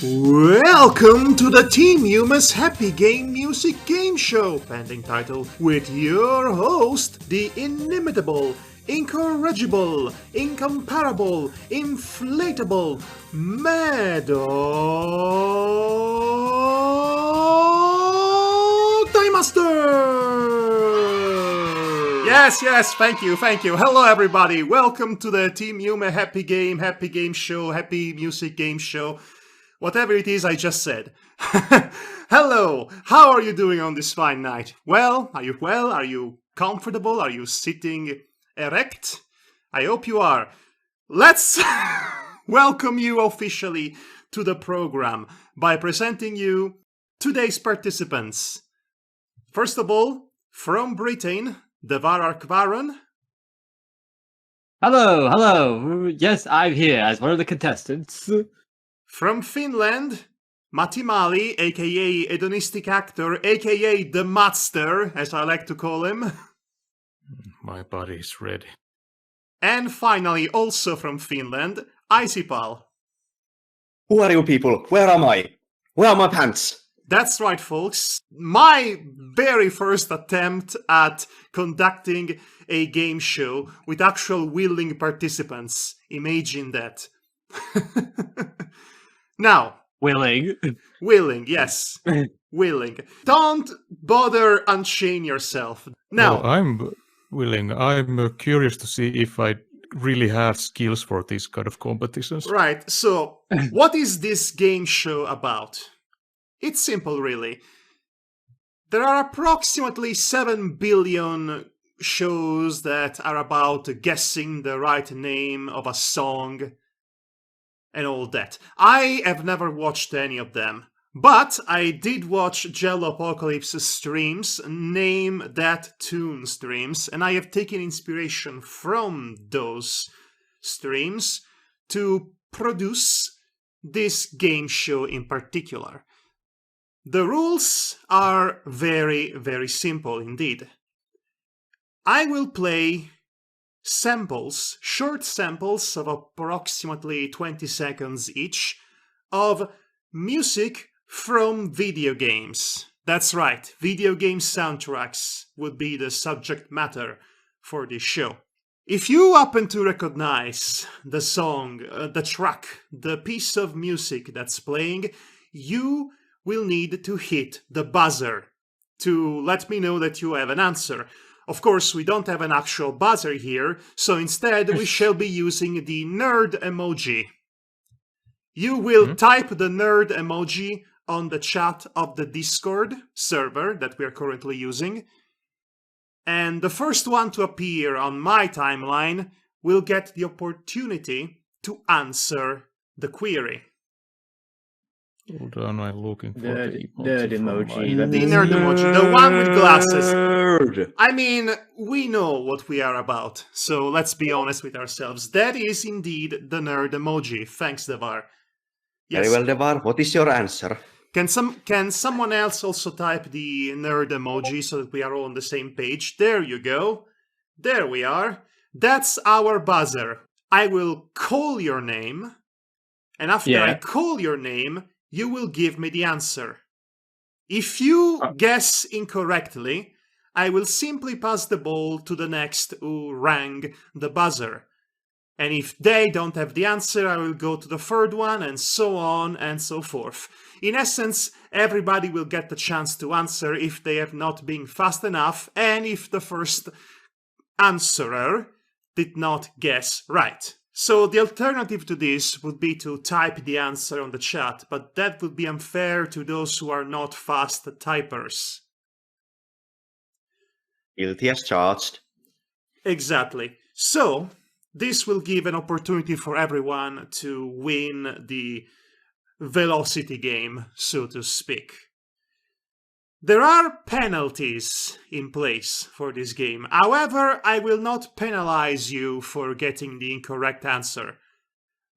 Welcome to the Team Huma's Happy Game Music Game Show, pending title, with your host, the inimitable, incorrigible, incomparable, inflatable, Madhog Time Master! Yes, thank you. Hello everybody, welcome to the Team Huma Happy Game Show, Happy Music Game Show. Whatever it is I just said. Hello, how are you doing on this fine night? Well? Are you comfortable? Are you sitting erect? I hope you are. Let's welcome you officially to the program by presenting you today's participants. First of all, from Britain, Devar Arkvaran. Hello. Yes, I'm here as one of the contestants. From Finland, Matti Mali, aka hedonistic actor, aka the Master, as I like to call him. My body's ready. And finally, also from Finland, Icipall. Who are you people? Where am I? Where are my pants? That's right, folks. My very first attempt at conducting a game show with actual willing participants. Imagine that. Now, Willing, yes. Willing. Don't bother unchain yourself. Now, I'm willing. I'm curious to see if I really have skills for these kind of competitions. right, so what is this game show about? It's simple, really. There are approximately 7 billion shows that are about guessing the right name of a song and all that. I have never watched any of them, but I did watch Jello Apocalypse streams, Name That Tune streams, and I have taken inspiration from those streams to produce this game show in particular. The rules are very, very simple indeed. I will play samples, short samples of approximately 20 seconds each, of music from video games. That's right, video game soundtracks would be the subject matter for this show. If you happen to recognize the song, the track, the piece of music that's playing, you will need to hit the buzzer to let me know that you have an answer. Of course, we don't have an actual buzzer here, so instead we shall be using the nerd emoji. You will type the nerd emoji on the chat of the Discord server that we are currently using, and the first one to appear on my timeline will get the opportunity to answer the query. Hold on, I'm looking for Nerd the emoji. The nerd emoji, the one with glasses. Nerd. I mean, we know what we are about, so let's be honest with ourselves. That is indeed the nerd emoji. Thanks, Devar. Yes. Very well, Devar. What is your answer? Can someone else also type the nerd emoji so that we are all on the same page? There you go. There we are. That's our buzzer. I will call your name, and after I call your name, you will give me the answer. If you guess incorrectly, I will simply pass the ball to the next who rang the buzzer. And if they don't have the answer, I will go to the third one, and so on and so forth. In essence, everybody will get the chance to answer if they have not been fast enough, and if the first answerer did not guess right. So the alternative to this would be to type the answer on the chat, but that would be unfair to those who are not fast typers. Guilty as charged. Exactly. So this will give an opportunity for everyone to win the velocity game, so to speak. There are penalties in place for this game. However, I will not penalize you for getting the incorrect answer.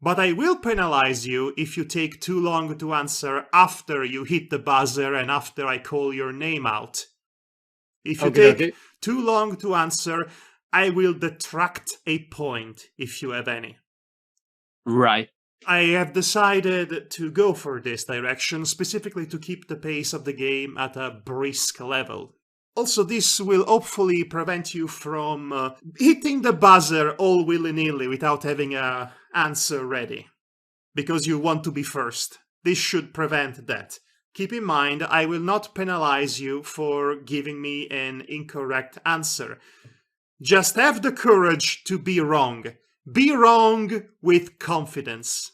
But I will penalize you if you take too long to answer after you hit the buzzer and after I call your name out. If you take too long to answer, I will detract a point if you have any. Right. I have decided to go for this direction, specifically to keep the pace of the game at a brisk level. Also, this will hopefully prevent you from hitting the buzzer all willy-nilly without having an answer ready, because you want to be first. This should prevent that. Keep in mind, I will not penalize you for giving me an incorrect answer. Just have the courage to be wrong. Be wrong with confidence.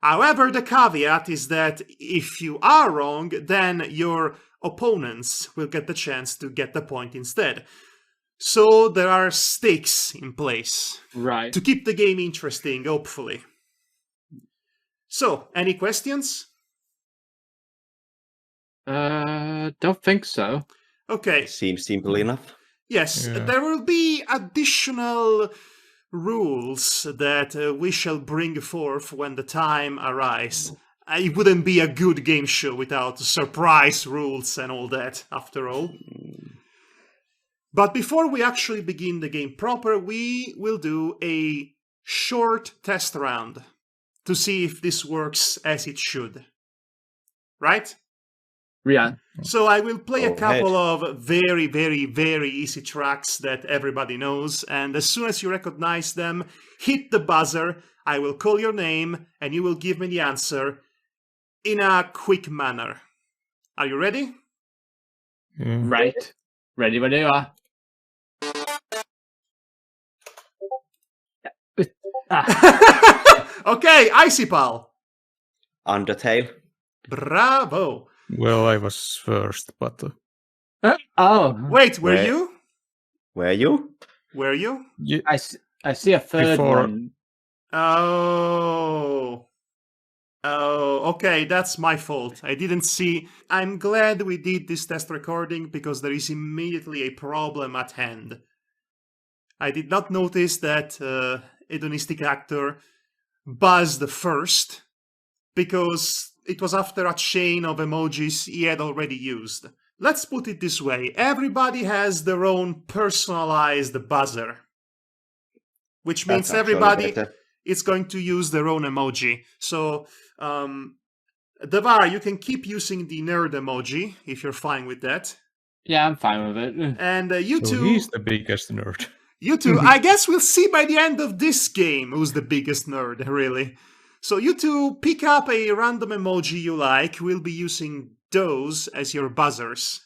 However, the caveat is that if you are wrong, then your opponents will get the chance to get the point instead. So there are stakes in place. Right. To keep the game interesting, hopefully. So, any questions? Don't think so. Okay. Seems simple enough. Yes, Yeah. there will be additional rules that we shall bring forth when the time arrives. It wouldn't be a good game show without surprise rules and all that, after all. But before we actually begin the game proper, we will do a short test round to see if this works as it should. Right? Yeah. So I will play a Go couple of very, very, very easy tracks that everybody knows, and as soon as you recognize them, hit the buzzer, I will call your name, and you will give me the answer in a quick manner. Are you ready? Yeah. Right. Ready when you are. Okay, Icipall. Undertale. Bravo. Well, I was first, but Oh. Wait, were Where- you? Were you? Were you? I see a third Before- one. Oh. Oh, okay, that's my fault. I didn't see. I'm glad we did this test recording because there is immediately a problem at hand. I did not notice that hedonistic actor buzzed first because it was after a chain of emojis he had already used. Let's put it this way. Everybody has their own personalized buzzer, which means That's actually everybody better. is going to use their own emoji. So, Devar, you can keep using the nerd emoji if you're fine with that. Yeah, I'm fine with it. And you so two, he's the biggest nerd. you two, I guess we'll see by the end of this game who's the biggest nerd, really. So you two pick up a random emoji you like. We'll be using those as your buzzers.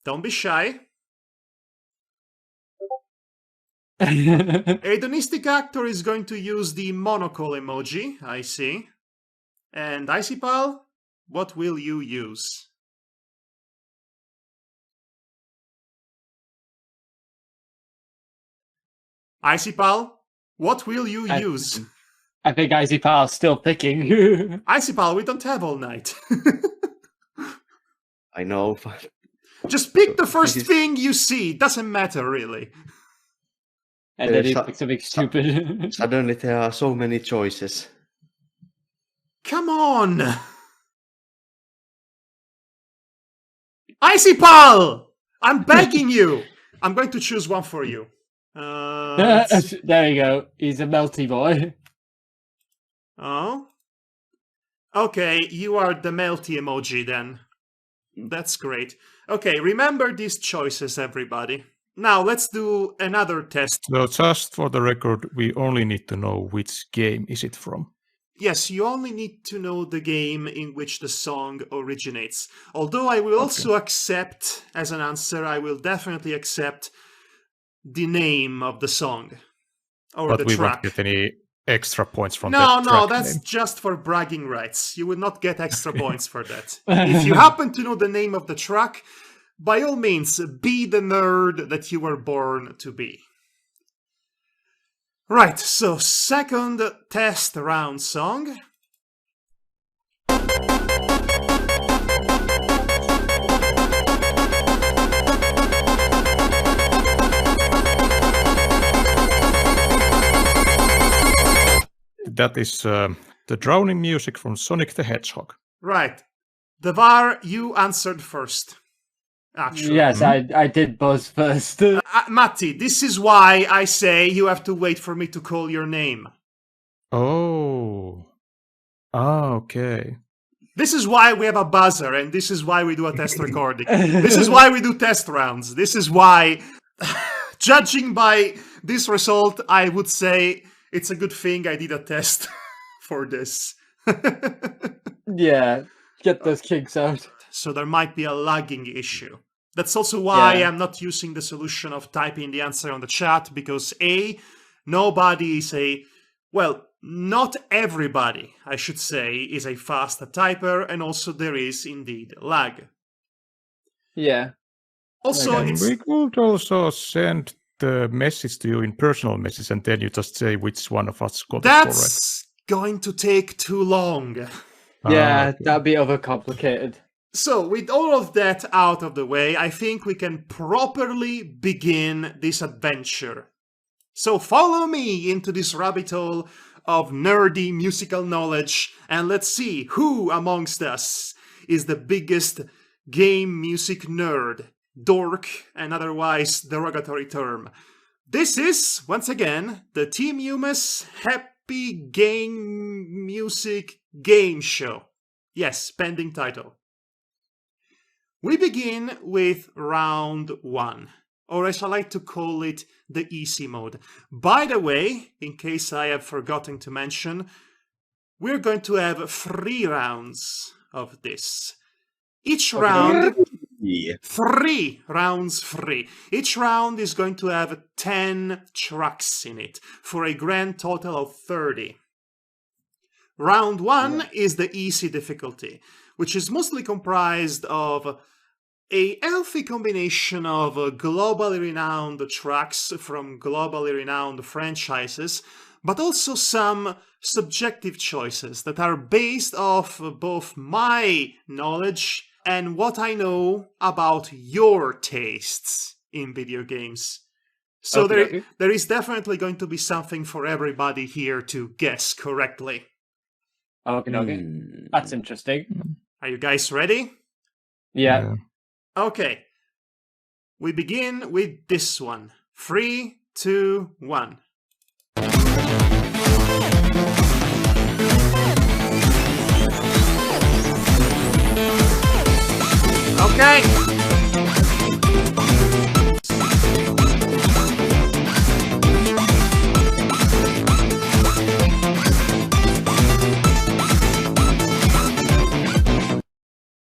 Don't be shy. A hedonistic actor is going to use the monocle emoji, I see. And Icipall, what will you use? Icipall, what will you use? I think Icipall's still picking. Icipall, we don't have all night. I know. But Just pick the first This is- thing you see. Doesn't matter, really. And then he There's picks something stupid. suddenly there are so many choices. Come on! Icipall! I'm begging you! I'm going to choose one for you. Let's- There you go. He's a melty boy. Oh? Okay, you are the melty emoji then. That's great. Okay, remember these choices, everybody. Now, let's do another test. So just for the record, we only need to know which game is it from. Yes, you only need to know the game in which the song originates. Although I will also accept, as an answer, I will definitely accept the name of the song. Or But the we track. won't get any extra points from No, that no, track that's name. just for bragging rights. You will not get extra points for that. If you happen to know the name of the track, by all means, be the nerd that you were born to be. Right, so second test round song. That is the drowning music from Sonic the Hedgehog. Right. Devar, you answered first. actually. Yes, I did buzz first. Matti, this is why I say you have to wait for me to call your name. Oh. Ah, okay. This is why we have a buzzer, and this is why we do a test recording. This is why we do test rounds. This is why, judging by this result, I would say it's a good thing I did a test for this. Yeah, get those kinks out. So there might be a lagging issue. That's also why Yeah. I'm not using the solution of typing the answer on the chat, because nobody is not everybody, I should say, is a fast typer, and also there is indeed lag. Yeah. Also, Okay. it's We could also send the message to you in personal message, and then you just say which one of us got it correct. that's going to take too long. Yeah, okay. that'd be overcomplicated. So, with all of that out of the way, I think we can properly begin this adventure. So follow me into this rabbit hole of nerdy musical knowledge, and let's see who amongst us is the biggest game music nerd, dork, and otherwise derogatory term. This is, once again, the Team Humus Happy Game Music Game Show. Yes, pending title. We begin with round 1, or as I like to call it, the easy mode. By the way, in case I have forgotten to mention, we're going to have 3 rounds of this. Each round, 3 rounds free. Each round is going to have 10 tracks in it, for a grand total of 30. Round 1 is the easy difficulty, which is mostly comprised of a healthy combination of globally renowned tracks from globally renowned franchises, but also some subjective choices that are based off both my knowledge and what I know about your tastes in video games. So Okay. there is definitely going to be something for everybody here to guess correctly. Okay. That's interesting. Are you guys ready? Yeah. Okay. We begin with this one. 3, 2, 1. Okay.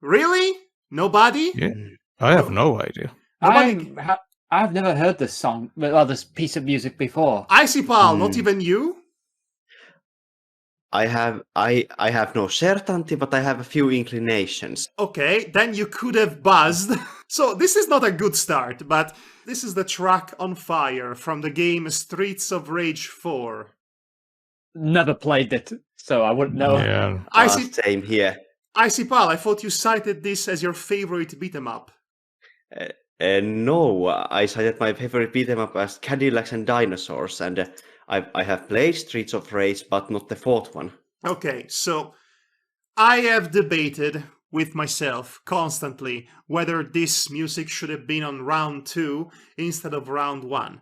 Really? Nobody? Yeah, I have no idea. Nobody? I've never heard this song, or this piece of music before. Icipall, not even you? I have no certainty, but I have a few inclinations. Okay, then you could have buzzed. So this is not a good start, but this is the track On Fire from the game Streets of Rage 4. Never played it, so I wouldn't know. Yeah. Same here. Icipall, I thought you cited this as your favorite beat 'em up. No, I cited my favorite beat 'em up as Cadillacs and Dinosaurs, and I have played Streets of Rage, but not the 4th one. Okay, so I have debated with myself constantly whether this music should have been on round 2 instead of round 1.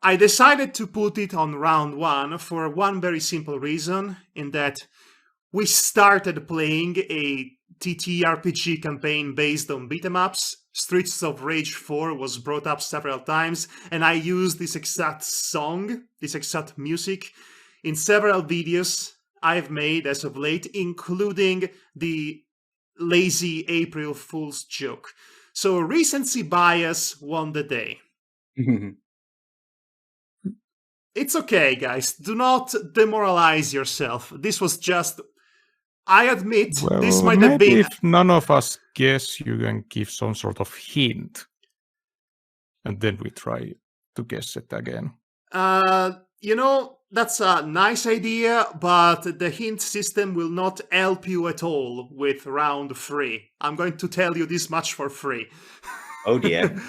I decided to put it on round 1 for one very simple reason, in that we started playing a TTRPG campaign based on beat-em ups. Streets of Rage 4 was brought up several times, and I used this exact song, this exact music, in several videos I've made as of late, including the lazy April Fool's joke. So recency bias won the day. It's okay, guys. Do not demoralize yourself. This was just... I admit, this might have been... if none of us guess, you can give some sort of hint. And then we try to guess it again. That's a nice idea, but the hint system will not help you at all with round 3. I'm going to tell you this much for free. Oh dear.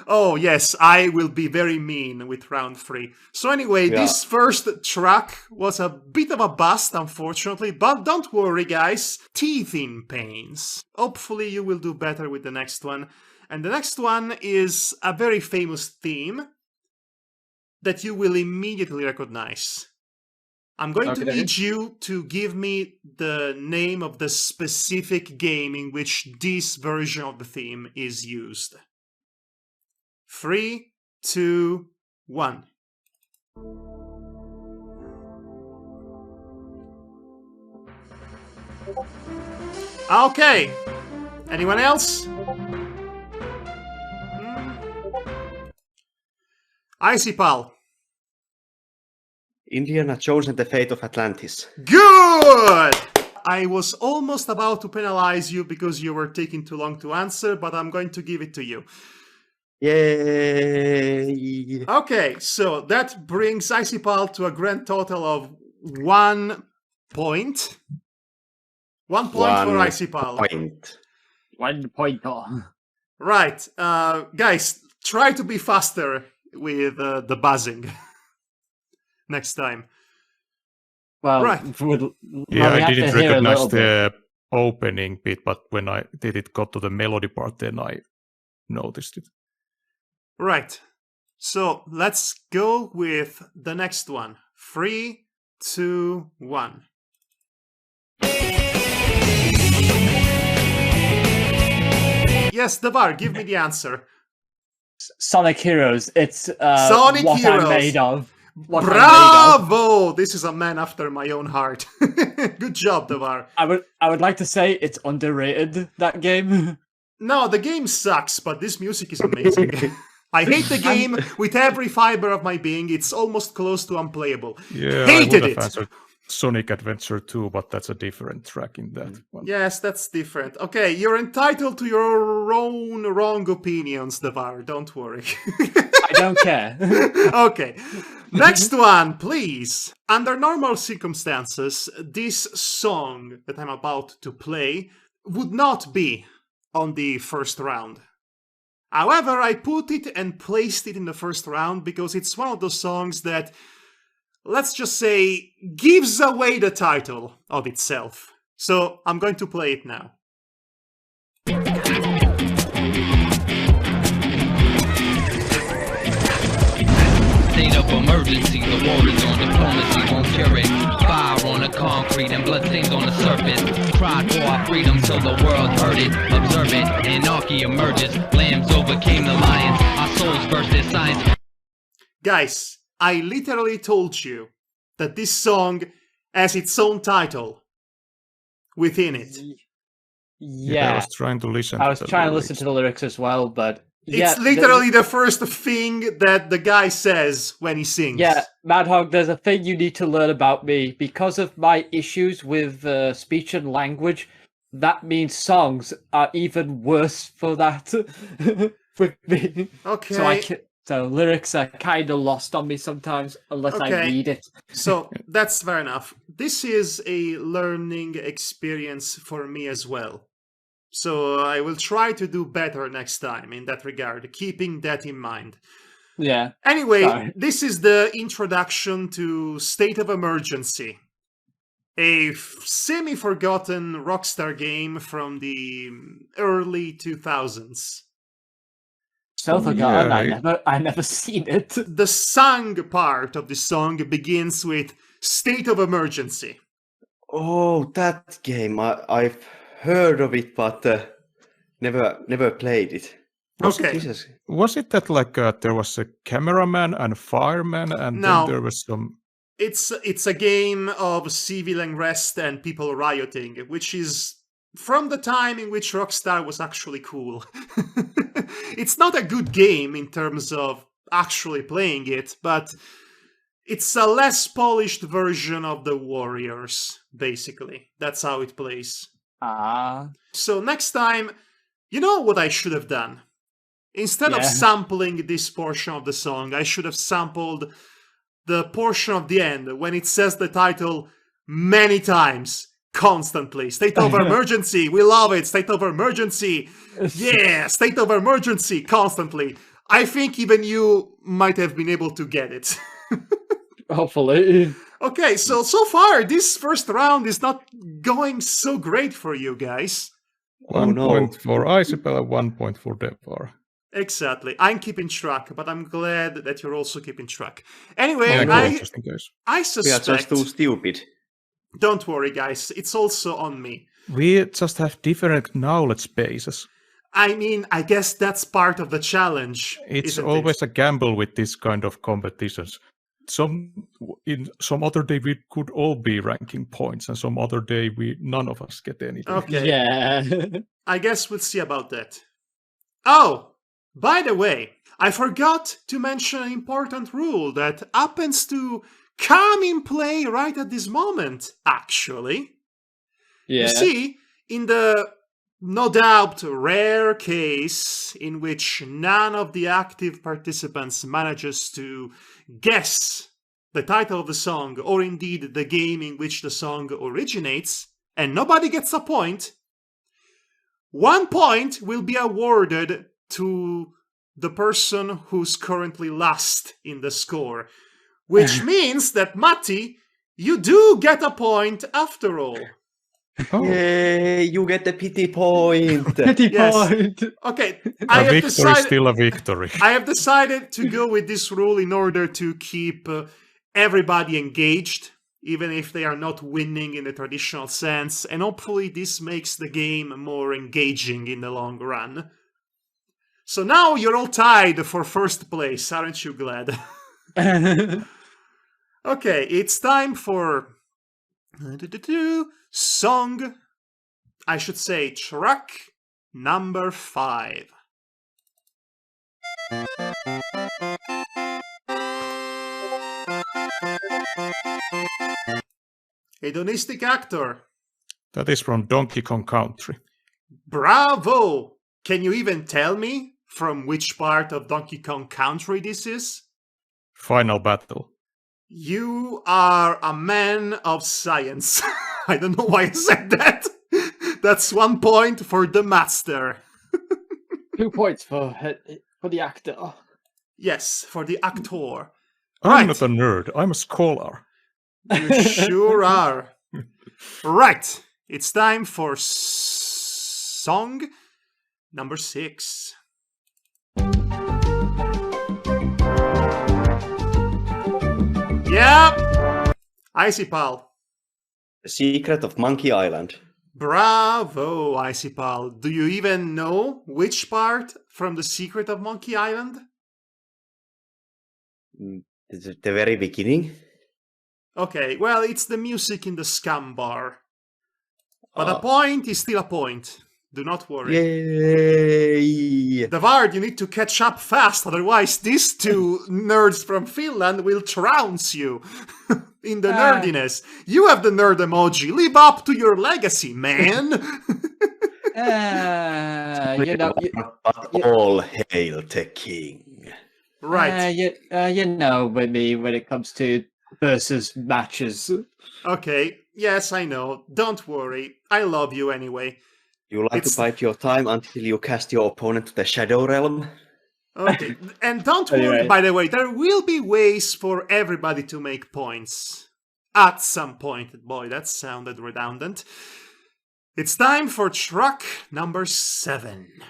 Oh, yes, I will be very mean with round 3. So anyway, this first track was a bit of a bust, unfortunately, but don't worry, guys. Teething pains. Hopefully you will do better with the next one. And the next one is a very famous theme that you will immediately recognize. I'm going to need you to give me the name of the specific game in which this version of the theme is used. 3, 2, 1. Okay. Anyone else? Icipall. Indiana Jones and the Fate of Atlantis. Good! I was almost about to penalize you because you were taking too long to answer, but I'm going to give it to you. Yay! Okay, so that brings Icipall to a grand total of 1 point. 1 point for Icipall. 1 point. Right, guys, try to be faster with the buzzing next time. Well, right. I didn't recognize the opening bit, but when I did it got to the melody part, then I noticed it. Right. So let's go with the next one. 3, 2, 1. Yes, Davar, give me the answer. Sonic Heroes. It's Sonic what Heroes. I'm made of. Bravo! This is a man after my own heart. Good job, Davar. I would like to say it's underrated, that game. No, the game sucks, but this music is amazing. I hate the game with every fiber of my being. It's almost close to unplayable. Yeah, Hated I would it. have answered Sonic Adventure 2, but that's a different track in that one. Yes, that's different. Okay, you're entitled to your own wrong opinions, Davar. Don't worry. I don't care. Okay. Next one, please. Under normal circumstances, this song that I'm about to play would not be on the first round. However, I put it and placed it in the first round because it's one of those songs that, let's just say, gives away the title of itself. So I'm going to play it now. State of emergency, the war is on, diplomacy won't cure it. Fire on the concrete and bloodstains on the surface. Cried for our freedom till the world heard it. Observe it, anarchy emerges. Lambs overcame the lions, our souls versus science. Guys, I literally told you that this song has its own title within it. Yeah, I was trying to listen. I was trying to listen to the lyrics as well, but It's literally the first thing that the guy says when he sings. Yeah, Madhog, there's a thing you need to learn about me. Because of my issues with speech and language, that means songs are even worse for that with me. Okay. So lyrics are kind of lost on me sometimes, unless I read it. So that's fair enough. This is a learning experience for me as well. So I will try to do better next time in that regard, keeping that in mind. Yeah. Anyway, this is the introduction to State of Emergency, a semi-forgotten Rockstar game from the early 2000s. So forgotten, I never seen it. The sung part of the song begins with State of Emergency. Oh, that game. I've heard of it, but never played it. Okay. Was it that like there was a cameraman and fireman, and then there was some? It's a game of civil unrest and people rioting, which is from the time in which Rockstar was actually cool. It's not a good game in terms of actually playing it, but it's a less polished version of the Warriors, basically. That's how it plays. So next time, you know what I should have done? Instead of sampling this portion of the song, I should have sampled the portion of the end when it says the title many times, constantly. State of emergency, we love it. State of emergency, yeah, state of emergency, constantly. I think even you might have been able to get it. Hopefully. Okay, so far, this first round is not going so great for you guys. Oh, 1 no. point for Icipall and 1 point for Devar. Exactly. I'm keeping track, but I'm glad that you're also keeping track. Anyway, Yeah, no. just in case. I We are suspect... just too stupid. Don't worry, guys. It's also on me. We just have different knowledge bases. I mean, I guess that's part of the challenge. It's isn't always it? a gamble with this kind of competitions. In some other day we could all be ranking points, and some other day none of us get anything. Okay. Yeah. I guess we'll see about that. Oh, by the way, I forgot to mention an important rule that happens to come in play right at this moment, actually. Yeah. You see, in the no doubt rare case in which none of the active participants manages to guess the title of the song, or indeed the game in which the song originates, and nobody gets a point, 1 point will be awarded to the person who's currently last in the score, which means that, Matti, you do get a point after all. Oh, Yay, you get the pity point. Pity Yes. point. Okay, a victory is still a victory. I have decided to go with this rule in order to keep everybody engaged, even if they are not winning in the traditional sense, and hopefully this makes the game more engaging in the long run. So now you're all tied for first place, aren't you glad? Okay, it's time for song, I should say track number 5. Hedonistic actor. That is from Donkey Kong Country. Bravo! Can you even tell me from which part of Donkey Kong Country this is? Final battle. You are a man of science. I don't know why I said that. That's 1 point for the master. 2 points for the actor. Yes, for the actor. I'm Right. not a nerd, I'm a scholar. You sure are. Right. It's time for song number 6. Yep. Icipall. The Secret of Monkey Island. Bravo, Icipall. Do you even know which part from The Secret of Monkey Island? The very beginning. Okay, well, it's the music in the scam bar. But a point is still a point. Do not worry. Yay! Devard, you need to catch up fast, otherwise these two nerds from Finland will trounce you in the nerdiness. You have the nerd emoji. Live up to your legacy, man. But all hail the king. Right. You know, with me when it comes to versus matches. Okay. Yes, I know. Don't worry. I love you anyway. You like to bide your time until you cast your opponent to the Shadow Realm? Okay. And don't worry, by the way, there will be ways for everybody to make points. At some point. Boy, that sounded redundant. It's time for track number 7.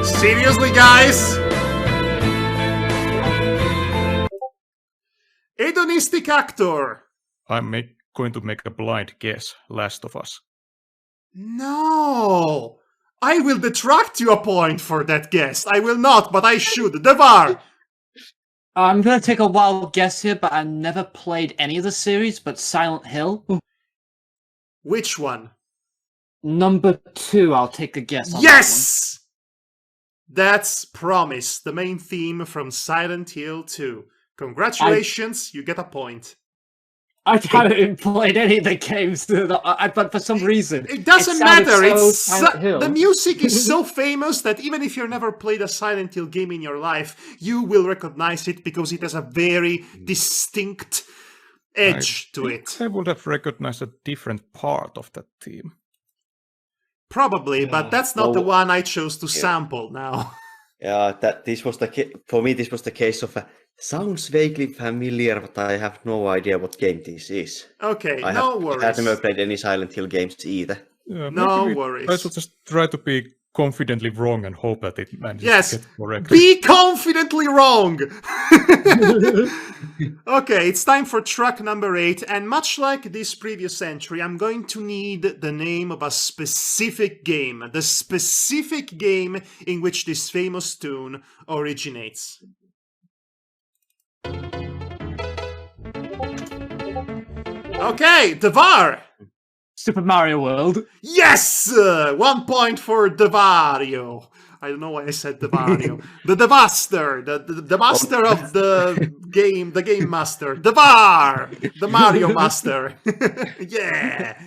Seriously, guys? Hedonistic actor. I'm going to make a blind guess. Last of Us. No. I will detract you a point for that guess. I will not, but I should. Devar. I'm gonna take a wild guess here, but I never played any of the series, but Silent Hill. Which one? Number 2, I'll take a guess on Yes! That's Promise, the main theme from Silent Hill 2. Congratulations, you get a point. I haven't played any of the games, but for some reason... It doesn't sounded matter. so It's Silent Hill. the music is so famous that even if you've never played a Silent Hill game in your life, you will recognize it because it has a very distinct edge to it. I would have recognized a different part of that theme. Probably, but that's not the one I chose to sample now. Yeah, this was for me. This was the case of sounds vaguely familiar, but I have no idea what game this is. Okay, I worries. have never played any Silent Hill games either. Yeah, no worries. I should just try to be confidently wrong and hope that it manages to get correct. Be confidently wrong! Okay, it's time for track number 8, and much like this previous entry, I'm going to need the name of a specific game, the specific game in which this famous tune originates. Okay, Devar! Super Mario World. Yes! 1 point for Devario. I don't know why I said Devario. The Devaster, the master of the game master. Devar! The Mario master. Yeah!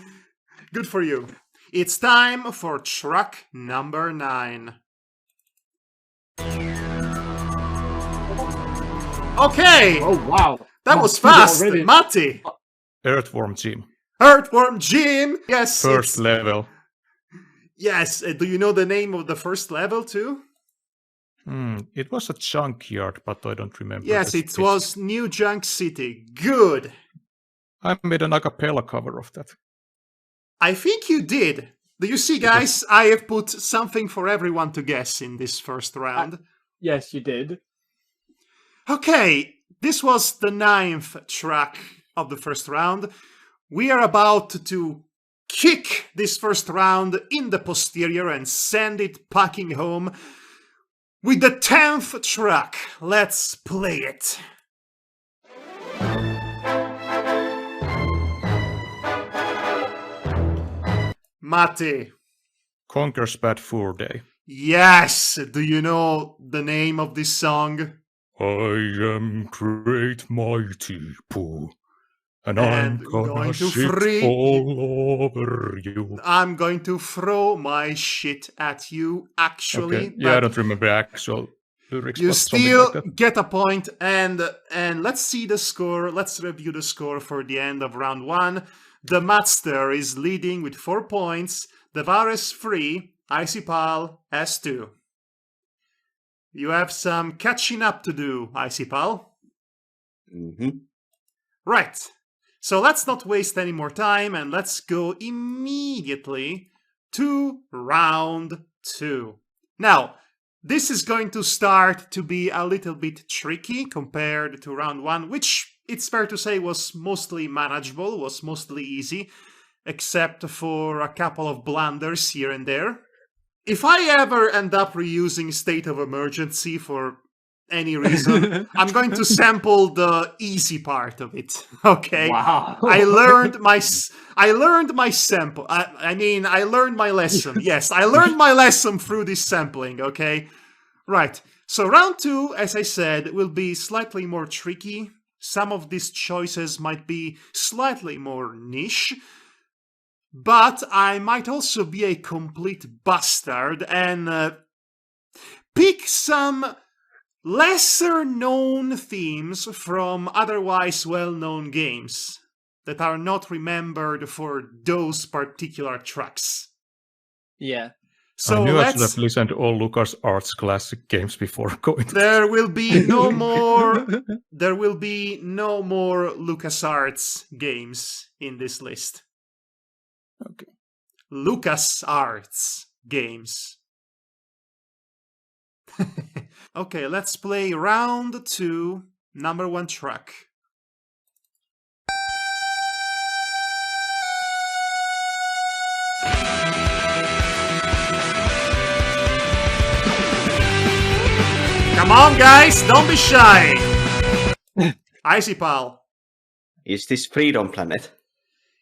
Good for you. It's time for track number 9. Okay! Oh, wow. That was fast, Already. Matti! Earthworm Jim. Earthworm Jim! Yes! First level. Yes, do you know the name of the first level too? It was a junkyard, but I don't remember. Yes, it was New Junk City. Good. I made an a cappella cover of that. I think you did. Do you see, guys? I have put something for everyone to guess in this first round. Yes, you did. Okay, this was the 9th track of the first round. We are about to kick this first round in the posterior and send it packing home with the 10th track. Let's play it. Matti. Conker's Bad Fur Day. Yes! Do you know the name of this song? I am great mighty Pooh. And I'm going to shit all over you. I'm going to throw my shit at you, actually. Okay. Yeah, I don't remember actual lyrics. You but still like that. get a point, and let's see the score. Let's review the score for the end of round 1. The Master is leading with 4 points. Devar is 3. Icipall has 2. You have some catching up to do, Icipall. Right. So let's not waste any more time and let's go immediately to round 2. Now, this is going to start to be a little bit tricky compared to round 1, which it's fair to say was mostly manageable, was mostly easy, except for a couple of blunders here and there. If I ever end up reusing State of Emergency for any reason, I'm going to sample the easy part of it. Okay. Wow. I learned my sample. I mean, I learned my lesson. Yes, I learned my lesson through this sampling. Okay. Right. So round 2, as I said, will be slightly more tricky. Some of these choices might be slightly more niche. But I might also be a complete bastard and pick some lesser-known themes from otherwise well-known games that are not remembered for those particular tracks. Yeah. So I knew I should have listened to all LucasArts classic games before going to There will be no more LucasArts games in this list. Okay. LucasArts games. Okay, let's play round 2, number 1 track. Come on, guys, don't be shy. Icipall. Is this Freedom Planet?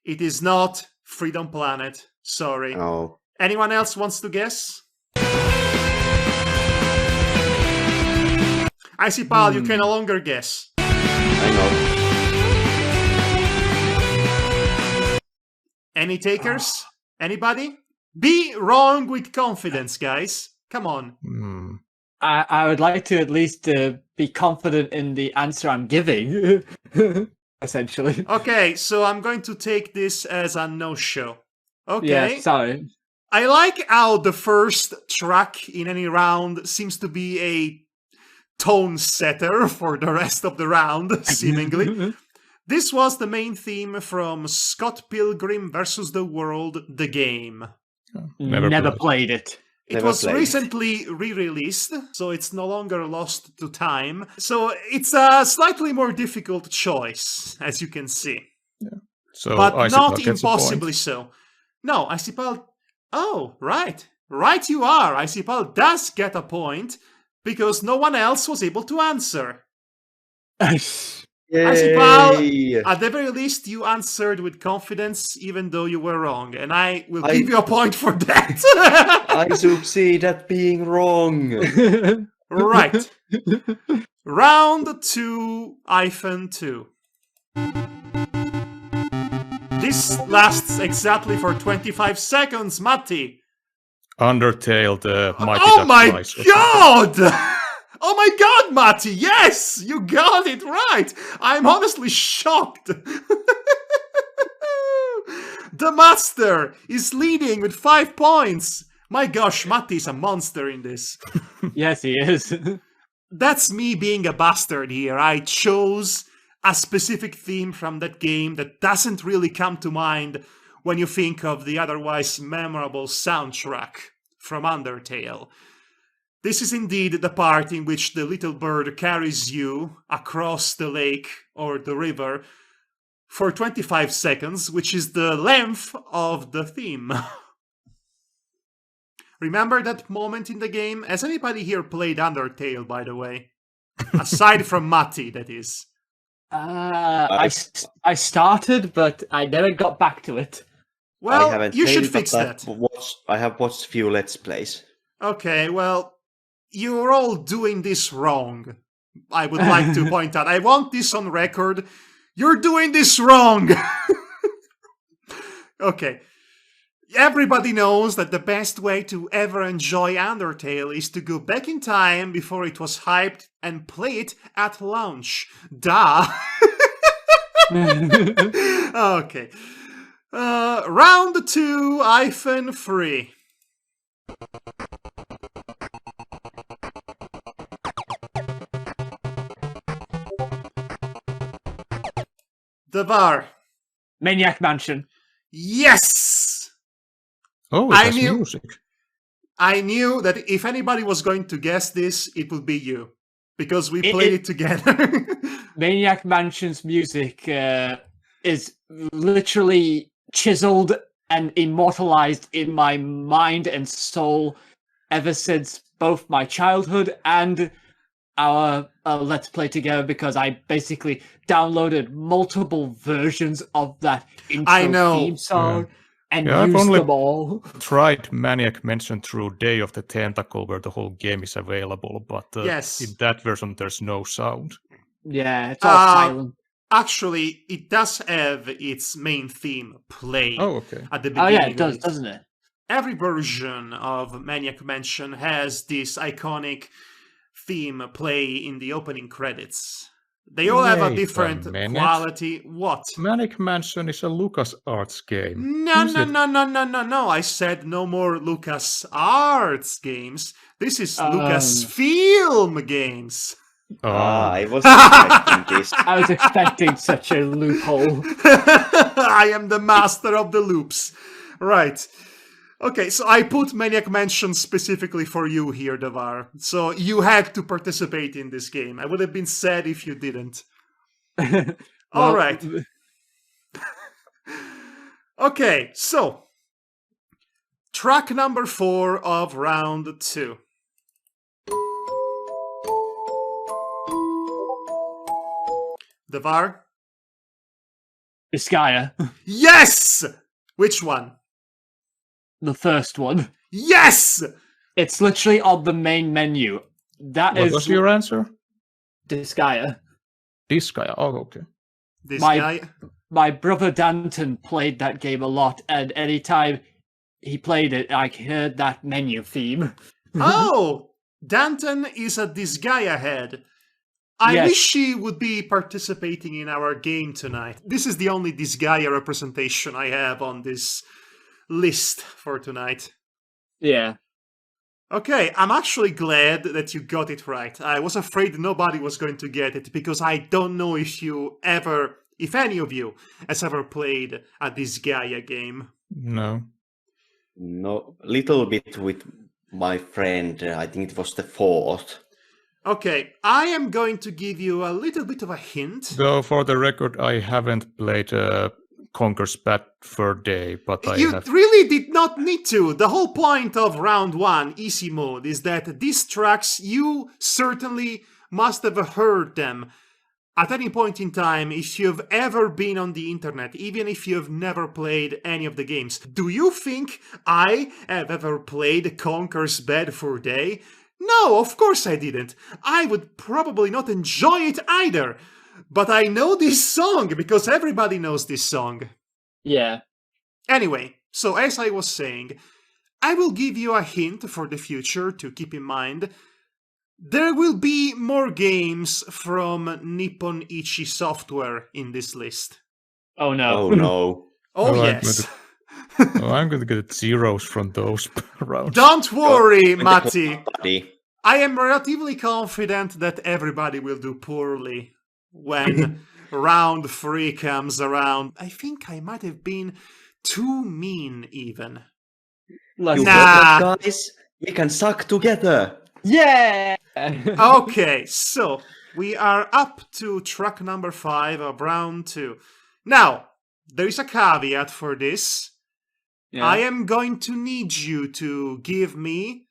It is not Freedom Planet. Sorry. Oh. Anyone else wants to guess? Icipall, you can no longer guess. I know. Any takers? Anybody? Be wrong with confidence, guys. Come on. I would like to at least be confident in the answer I'm giving, essentially. Okay, so I'm going to take this as a no-show. Okay. Yeah, sorry. I like how the first track in any round seems to be a tone setter for the rest of the round, seemingly. This was the main theme from Scott Pilgrim vs. the World, the game. Never played it. It was recently re-released, so it's no longer lost to time. So it's a slightly more difficult choice, as you can see. Yeah. So but Icipall not gets a impossibly point. so. No, Icipall... Oh, right. Right you are. Icipall does get a point, because no one else was able to answer. Icipall, at the very least, you answered with confidence, even though you were wrong, and I will give you a point for that. I succeed at being wrong. Right. Round 2-2. This lasts exactly for 25 seconds, Matti. Undertale, the mighty Oh duck my flies. god! Oh my god, Matti! Yes! You got it right! I'm honestly shocked! The master is leading with 5 points! My gosh, Matti is a monster in this. Yes, he is. That's me being a bastard here. I chose a specific theme from that game that doesn't really come to mind when you think of the otherwise memorable soundtrack from Undertale. This is indeed the part in which the little bird carries you across the lake or the river for 25 seconds, which is the length of the theme. Remember that moment in the game? Has anybody here played Undertale, by the way? Aside from Matti, that is. I started, but I never got back to it. Well, you should fix that. I have watched few Let's Plays. Okay, well, you're all doing this wrong. I would like to point out. I want this on record. You're doing this wrong! Okay. Everybody knows that the best way to ever enjoy Undertale is to go back in time before it was hyped and play it at launch. Duh! Okay. Round 2-3. The bar. Maniac Mansion. Yes! Oh, it has music. I knew that if anybody was going to guess this, it would be you. Because we played it together. Maniac Mansion's music is literally chiseled and immortalized in my mind and soul ever since both my childhood and our Let's Play together, because I basically downloaded multiple versions of that intro theme song and used them all. Tried Maniac Mansion through Day of the Tentacle, where the whole game is available, but in that version there's no sound. Yeah, it's all silent. Actually, it does have its main theme playing at the beginning. Oh yeah, it does, doesn't it? Every version of Maniac Mansion has this iconic theme play in the opening credits. They all have a different quality. What? Manic Mansion is a LucasArts game. No. I said no more LucasArts games. This is Lucasfilm games. I was expecting this. I was expecting such a loophole. I am the master of the loops. Right. Okay, so I put Maniac Mansion specifically for you here, Devar. So you had to participate in this game. I would have been sad if you didn't. All right. Okay, so track number 4 of round 2. Devar? Iskaya. Yes! Which one? The first one. Yes! It's literally on the main menu. What was your answer? Disgaea. Disgaea. Oh, okay. my brother Danton played that game a lot, and anytime he played it, I heard that menu theme. Oh, Danton is a Disgaea head. I Yes. wish he would be participating in our game tonight. This is the only Disgaea representation I have on this list for tonight. Yeah. Okay, I'm actually glad that you got it right. I was afraid nobody was going to get it because I don't know if any of you has ever played a Disgaea game. No. No, little bit with my friend. I think it was the fourth. Okay, I am going to give you a little bit of a hint. Though for the record, I haven't played Conker's Bad Fur Day, but I You have. really did not need to. The whole point of round 1, easy mode, is that these tracks, you certainly must have heard them at any point in time if you've ever been on the internet, even if you've never played any of the games. Do you think I have ever played Conker's Bad Fur Day? No, of course I didn't. I would probably not enjoy it either. But I know this song because everybody knows this song. Yeah. Anyway, so as I was saying, I will give you a hint for the future to keep in mind. There will be more games from Nippon Ichi Software in this list. Oh no. Oh no. Oh, Oh, I'm yes. I'm going to get zeros from those rounds. Don't worry, With the Matti. buddy. I am relatively confident that everybody will do poorly when round 3 comes around. I think I might have been too mean, even. Let's You Nah. heard that, guys? We can suck together. Yeah. Okay, so we are up to track number 5 of round 2. Now, there is a caveat for this. Yeah. I am going to need you to give me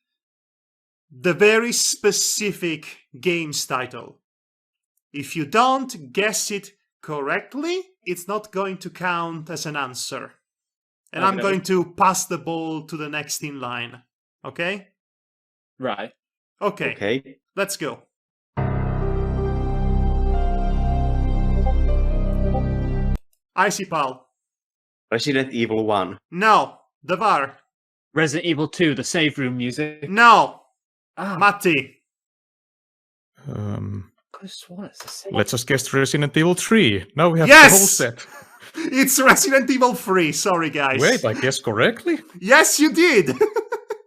the very specific game's title. If you don't guess it correctly, it's not going to count as an answer. And I'm Okay. going to pass the ball to the next in line. Okay? Right. Okay, Okay. let's go. Icipall. Resident Evil 1. No. Devar. Resident Evil 2, the save room music. No. Ah, Matti. I could have sworn it's the same. Let's just guess Resident Evil 3. Now we have Yes! the whole set. It's Resident Evil 3. Sorry, guys. Wait, I guessed correctly? Yes, you did.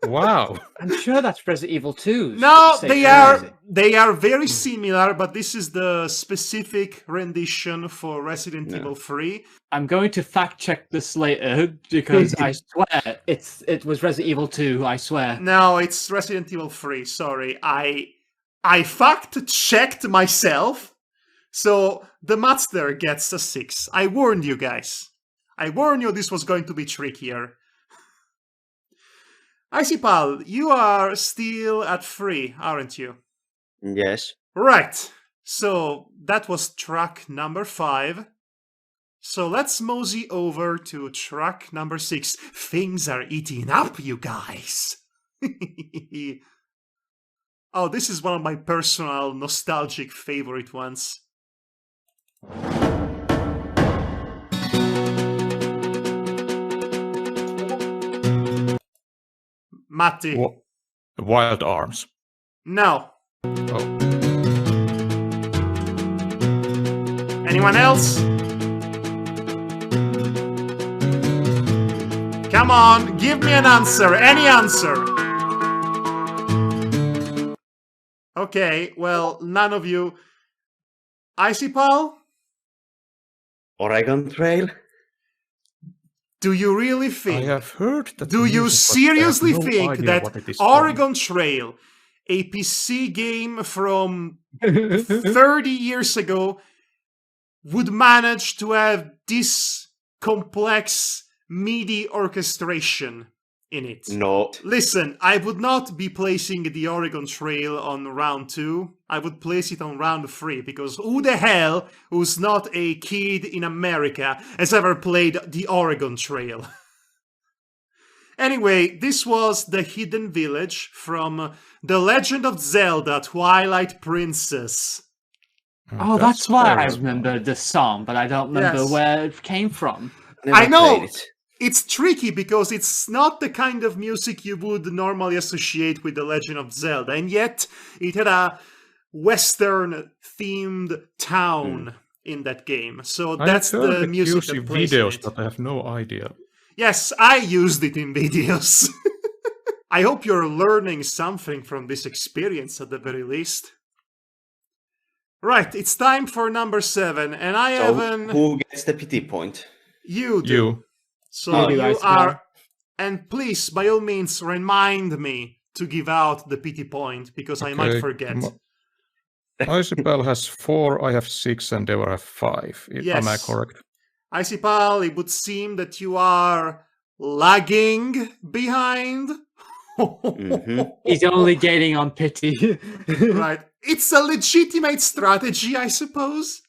Wow. I'm sure that's Resident Evil 2. No, save they room are music. they are very similar, but this is the specific rendition for Resident No. Evil 3. I'm going to fact check this later because I swear it was Resident Evil 2. I swear. No, it's Resident Evil 3. Sorry, I fact checked myself. So the master gets a 6. I warned you guys. I warned you this was going to be trickier. Icipall, you are still at 3, aren't you? Yes. Right. So that was track number 5. So let's mosey over to track number 6. Things are eating up, you guys. Oh, this is one of my personal nostalgic favorite ones. Matti. Wild Arms. No. Oh. Anyone else? Come on, give me an answer. Any answer. Okay, well, none of you. Icipall, Oregon Trail. do you really I think? have heard that. Do you music, but I have seriously no think idea that what it is from. Oregon Trail, a PC game from 30 years ago, would manage to have this complex MIDI orchestration in it? No. Listen, I would not be placing the Oregon Trail on round 2. I would place it on round 3, because who the hell who's not a kid in America has ever played the Oregon Trail? Anyway, this was the Hidden Village from The Legend of Zelda Twilight Princess. Oh, that's why I terrible. remember the song, but I don't remember Yes. where it came from. Never I know. played it. It's tricky because it's not the kind of music you would normally associate with The Legend of Zelda, and yet it had a Western-themed town in that game. So that's I heard the music exclusive that plays in videos, it. but I have no idea. Yes, I used it in videos. I hope you're learning something from this experience at the very least. Right, it's time for number 7, and I So haven't... who gets the pity point? You do. You. So You do, you Icipall. are... And please, by all means, remind me to give out the pity point, because I might Okay, forget. Icipall has 4, I have 6, and Deborah have 5. Am I Yes. correct? Icipall, it would seem that you are lagging behind. He's only gaining on pity. Right. It's a legitimate strategy, I suppose.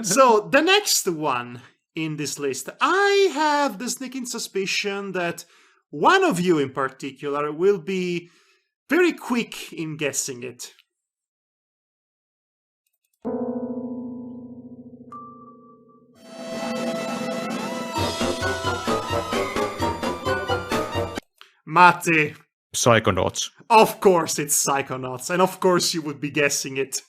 So, the next one in this list, I have the sneaking suspicion that one of you in particular will be very quick in guessing it. Matti, Psychonauts. of course it's Psychonauts, and of course you would be guessing it.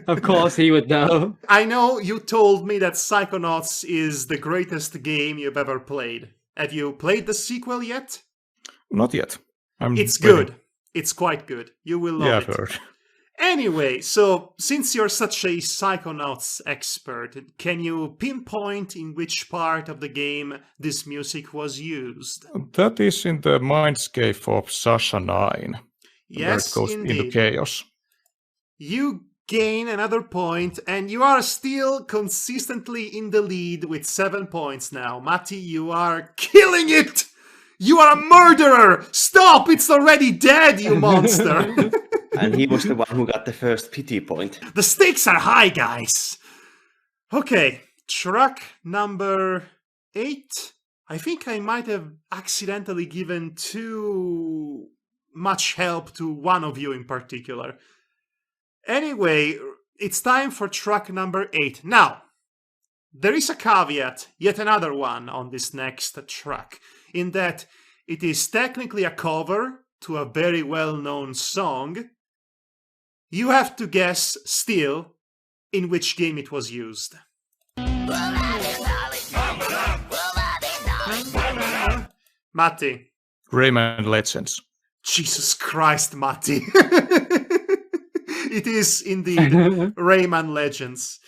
Of course he would know. I know you told me that Psychonauts is the greatest game you've ever played. Have you played the sequel yet? Not yet. It's waiting. good. It's quite good. You will love Yeah, it. I've heard. Anyway, so since you're such a Psychonauts expert, can you pinpoint in which part of the game this music was used? That is in the mindscape of Sasha 9. Yes, where it goes into indeed. chaos. You gain another point, and you are still consistently in the lead with 7 points now. Matti, you are killing it! You are a murderer! Stop! It's already dead, you monster! And he was the one who got the first pity point. The stakes are high, guys! Okay, track number 8. I think I might have accidentally given too much help to one of you in particular. Anyway, it's time for track number 8. Now, there is a caveat, yet another one, on this next track, in that it is technically a cover to a very well-known song. You have to guess still in which game it was used. Matti. Rayman Legends. Jesus Christ, Matti. It is indeed Rayman Legends.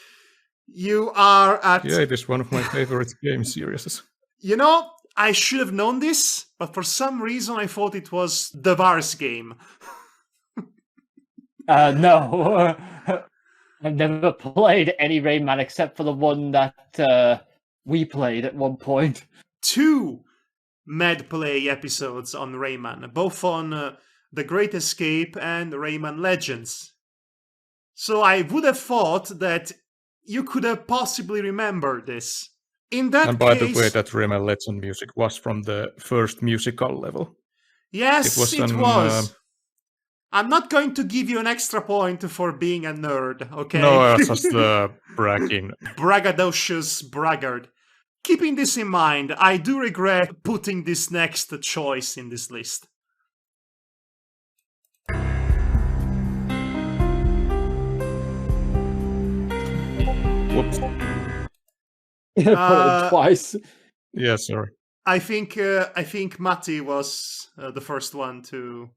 You are at... Yeah, it is one of my favorite game series. You know, I should have known this, but for some reason I thought it was the Vars game. No. I've never played any Rayman except for the one that we played at one point. 2 MedPlay episodes on Rayman, both on The Great Escape and Rayman Legends. So I would have thought that you could have possibly remembered this. In that And by case, the way, that Rayman Legend music was from the first musical level. yes, it it was was. an, I'm not going to give you an extra point for being a nerd, okay? No, just bragging. Braggadocious braggart. Keeping this in mind, I do regret putting this next choice in this list. Whoops. Put it twice. Yeah, sorry. I think Matti was the first one to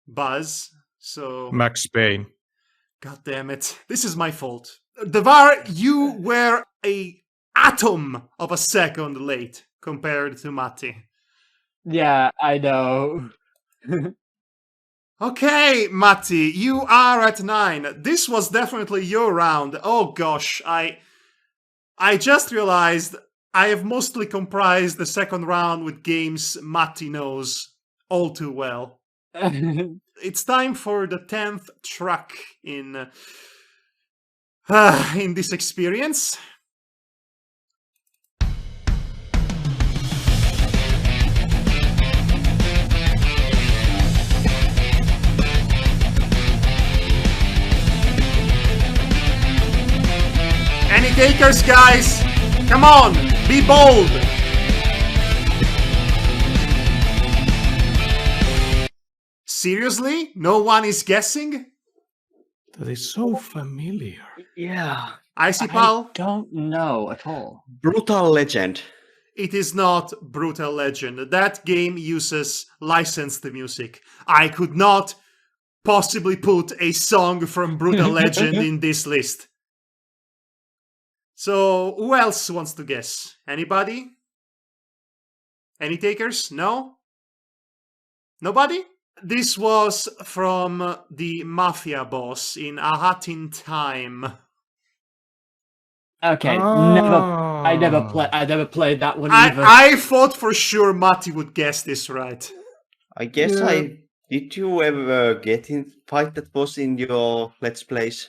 buzz. So Max Payne. God damn it, this is my fault. Devar, you were a atom of a second late compared to Matti. Yeah, I know. Okay, Matti, you are at 9. This was definitely your round. Oh gosh, I just realized I have mostly comprised the second round with games Matti knows all too well. It's time for the 10th track in this experience. takers, guys? Come on, be bold. Seriously? No one is guessing? That is so familiar. Yeah. Icipall? I don't know at all. Brutal Legend. It is not Brutal Legend. That game uses licensed music. I could not possibly put a song from Brutal Legend in this list. So, who else wants to guess? Anybody? Any takers? No? Nobody? This was from the Mafia boss in A Hat in Time. Okay, I never played that one either. I thought for sure Matti would guess this right. I guess Yeah. Did you ever get in fight that was in your Let's Plays?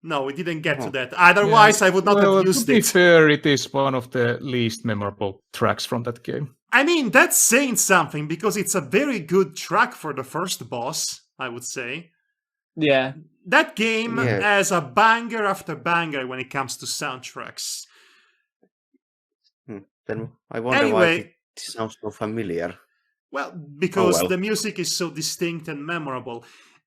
No, we didn't get to that. Otherwise, I would not have used to be it. fair, it is one of the least memorable tracks from that game. I mean, that's saying something because it's a very good track for the first boss, I would say. Yeah. That game Yeah. has a banger after banger when it comes to soundtracks. Then I wonder why it sounds so familiar. Well, because well. the music is so distinct and memorable.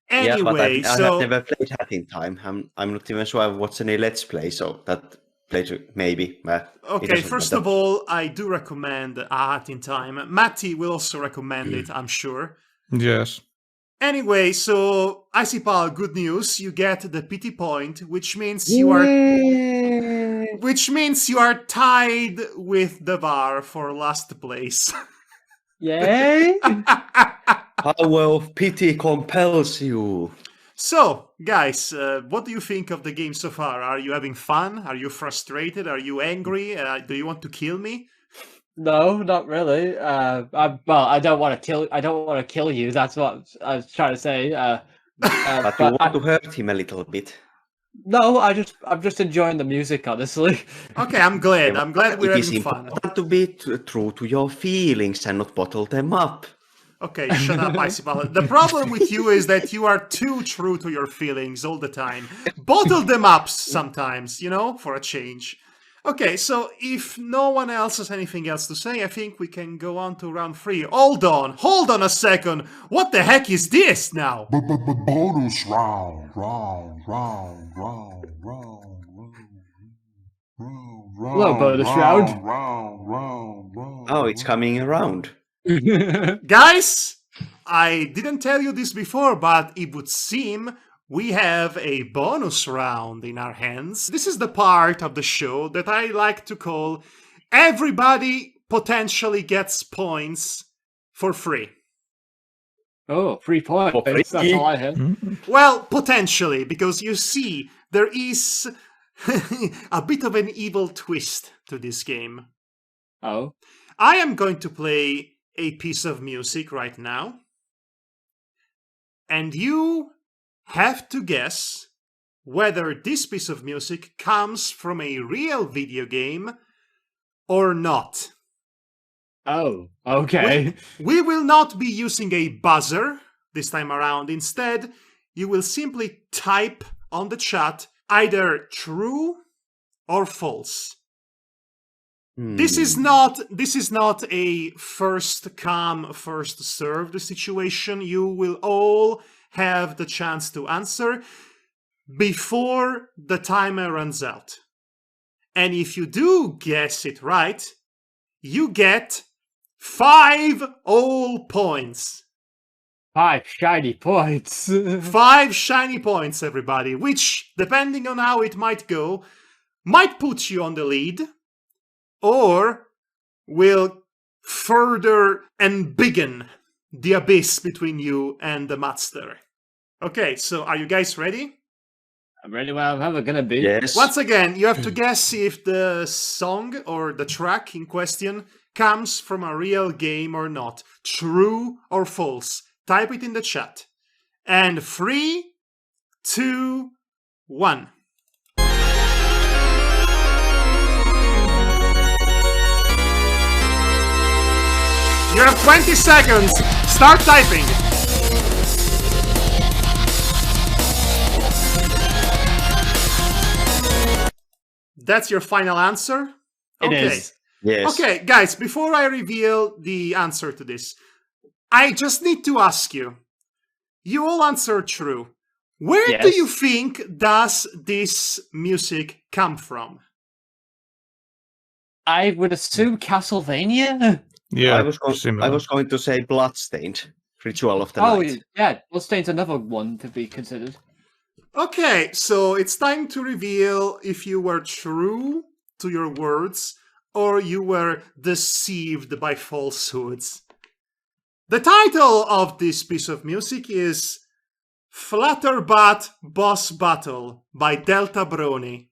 Yeah, but Anyway, I so have never played Hat in Time. I'm not even sure I've watched any Let's Play, so that played maybe. okay, first of all, I do recommend A Hat in Time. Matti will also recommend it, I'm sure. Yes. Anyway, so Icipall, good news. You get the pity point, which means you are tied with Devar for last place. Yay! Power of pity compels you. So, guys, what do you think of the game so far? Are you having fun? Are you frustrated? Are you angry? Do you want to kill me? No, not really. I don't want to kill you. That's what I was trying to say. But you want to hurt him a little bit. No, I'm just enjoying the music, honestly. Okay, I'm glad. I'm glad we're It is having fun. important to be true to your feelings and not bottle them up. Okay, shut up, Icipall. The problem with you is that you are too true to your feelings all the time. Bottle them up sometimes, for a change. Okay, so if no one else has anything else to say, I think we can go on to round 3. Hold on a second. What the heck is this now? Bonus round. Hello, bonus round. Oh, it's coming around. Guys, I didn't tell you this before, but it would seem we have a bonus round in our hands. This is the part of the show that I like to call everybody potentially gets points for free. Oh, 3 points. For free? That's all I had. Well, potentially, because you see, there is a bit of an evil twist to this game. Oh. I am going to play a piece of music right now, and you have to guess whether this piece of music comes from a real video game or not. Oh, okay. We will not be using a buzzer this time around. Instead, you will simply type on the chat either true or false. This is not a first come, first served situation. You will all have the chance to answer before the timer runs out. And if you do guess it right, you get 5 all points. 5 shiny points. 5 shiny points, everybody, which, depending on how it might go, might put you on the lead, or will further embiggen the abyss between you and the master. Okay, so are you guys ready? I'm ready when I'm ever gonna be. Yes. Once again, you have to guess if the song or the track in question comes from a real game or not. True or false. Type it in the chat. And 3, 2, 1. You have 20 seconds. Start typing. That's your final answer? It is. Yes. Okay, guys, before I reveal the answer to this, I just need to ask you. You all answered true. Where do Yes. you think does this music come from? I would assume Castlevania. Yeah, I was going to say Bloodstained, Ritual of the Oh, Night. yeah. Bloodstained's another one to be considered. Okay, so it's time to reveal if you were true to your words or you were deceived by falsehoods. The title of this piece of music is Flutterbat Boss Battle by Delta Brony.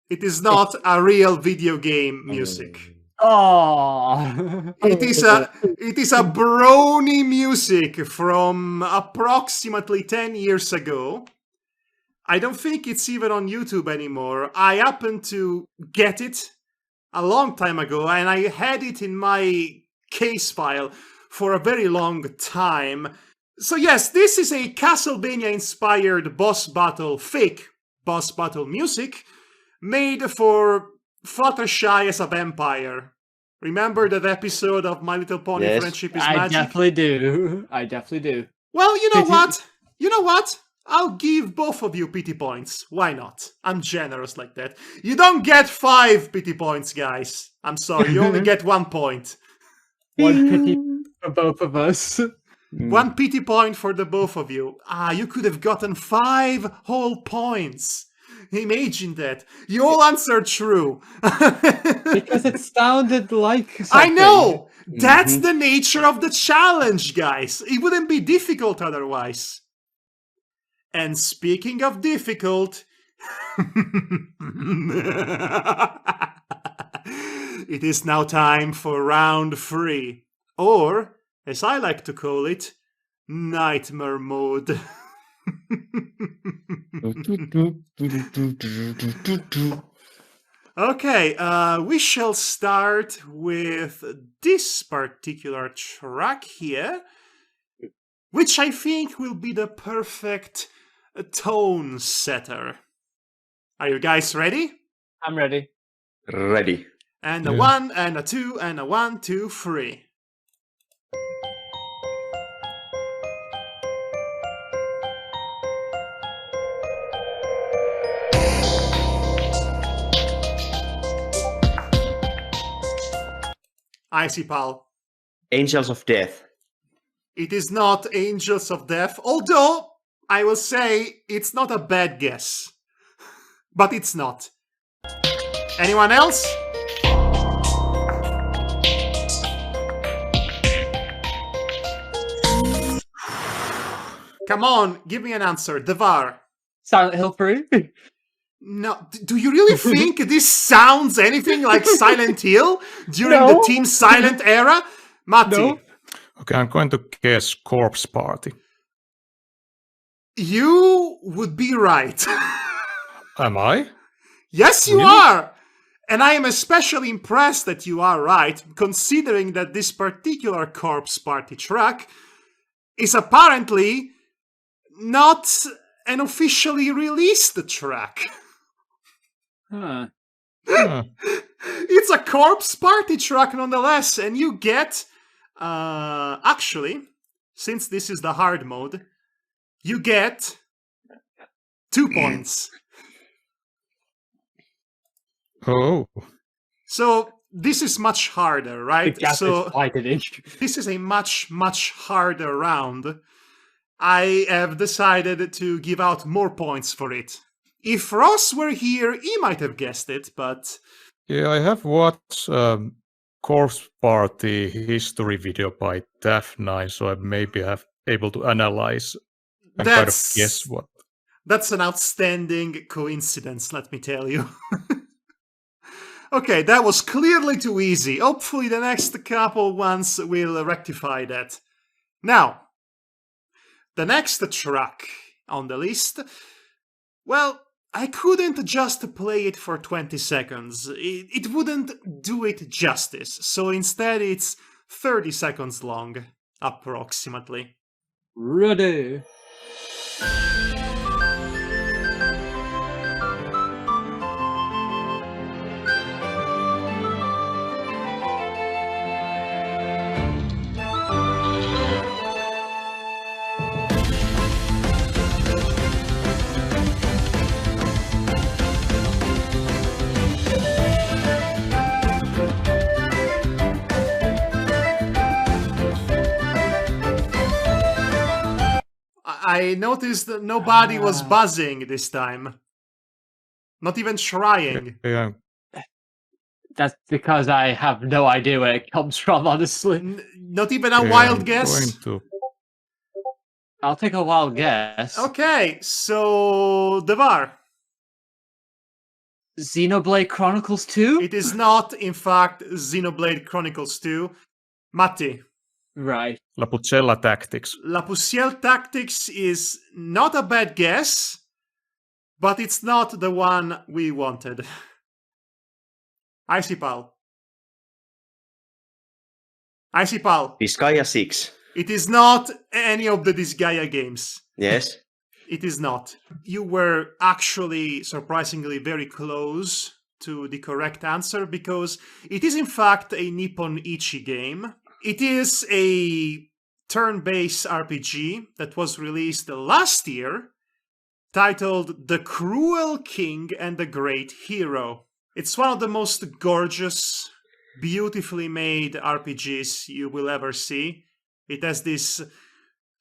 It is not a real video game music. Oh. It is a brony music from approximately 10 years ago. I don't think it's even on YouTube anymore. I happened to get it a long time ago, and I had it in my case file for a very long time. So yes, this is a Castlevania-inspired fake boss battle music, made for Fluttershy as a vampire. Remember that episode of My Little Pony Yes. Friendship is I Magic? definitely do. I definitely do. Well, you know what? You know what? I'll give both of you pity points. Why not? I'm generous like that. You don't get 5 pity points, guys. I'm sorry, you only get 1 point. One pity for both of us. 1 pity point for the both of you. You could have gotten 5 whole points. Imagine that. You all answered true. Because it sounded like something. I know! That's the nature of the challenge, guys. It wouldn't be difficult otherwise. And speaking of difficult, it is now time for round 3. Or, as I like to call it, nightmare mode. Okay, we shall start with this particular track here, which I think will be the perfect tone setter. Are you guys ready? I'm ready. Ready. And a 1, and a 2, and a 1, 2, 3. Icipall. Angels of Death. It is not Angels of Death, although I will say it's not a bad guess. But it's not. Anyone else? Come on, give me an answer. Devar. Silent Hill 3? No, do you really think this sounds anything like Silent Hill during No. the Team Silent era? Matti, No. Okay, I'm going to guess Corpse Party. you would be right. Am I? Yes, you Really? are! And I am especially impressed that you are right, considering that this particular Corpse Party track is apparently not an officially released track. Huh. Huh. It's a Corpse Party track nonetheless, and you get, actually, since this is the hard mode, you get 2 points. Oh. So this is much harder, The right? gap So is widening. this is a much, much harder round. I have decided to give out more points for it. If Ross were here, he might have guessed it, but Yeah, I have watched Corpse Party history video by Daph9, so I maybe have able to analyze and kind of guess what. that's an outstanding coincidence, let me tell you. Okay, that was clearly too easy. Hopefully the next couple ones will rectify that. Now, the next track on the list, well, I couldn't just play it for 20 seconds. It wouldn't do it justice, so instead it's 30 seconds long, approximately. I noticed that nobody was buzzing this time. Not even trying. Yeah. That's because I have no idea where it comes from, honestly. Not even a wild guess? I'll take a wild guess. Okay, so Devar. Xenoblade Chronicles 2? It is not, in fact, Xenoblade Chronicles 2. Matti. Right. La Pucella Tactics. La Pucelle Tactics is not a bad guess, but it's not the one we wanted. Icipall. Icipall. Disgaea 6. It is not any of the Disgaea games. Yes. It is not. You were actually surprisingly very close to the correct answer because it is in fact a Nippon Ichi game. It is a turn-based RPG that was released last year, titled The Cruel King and the Great Hero. It's one of the most gorgeous, beautifully made RPGs you will ever see. It has this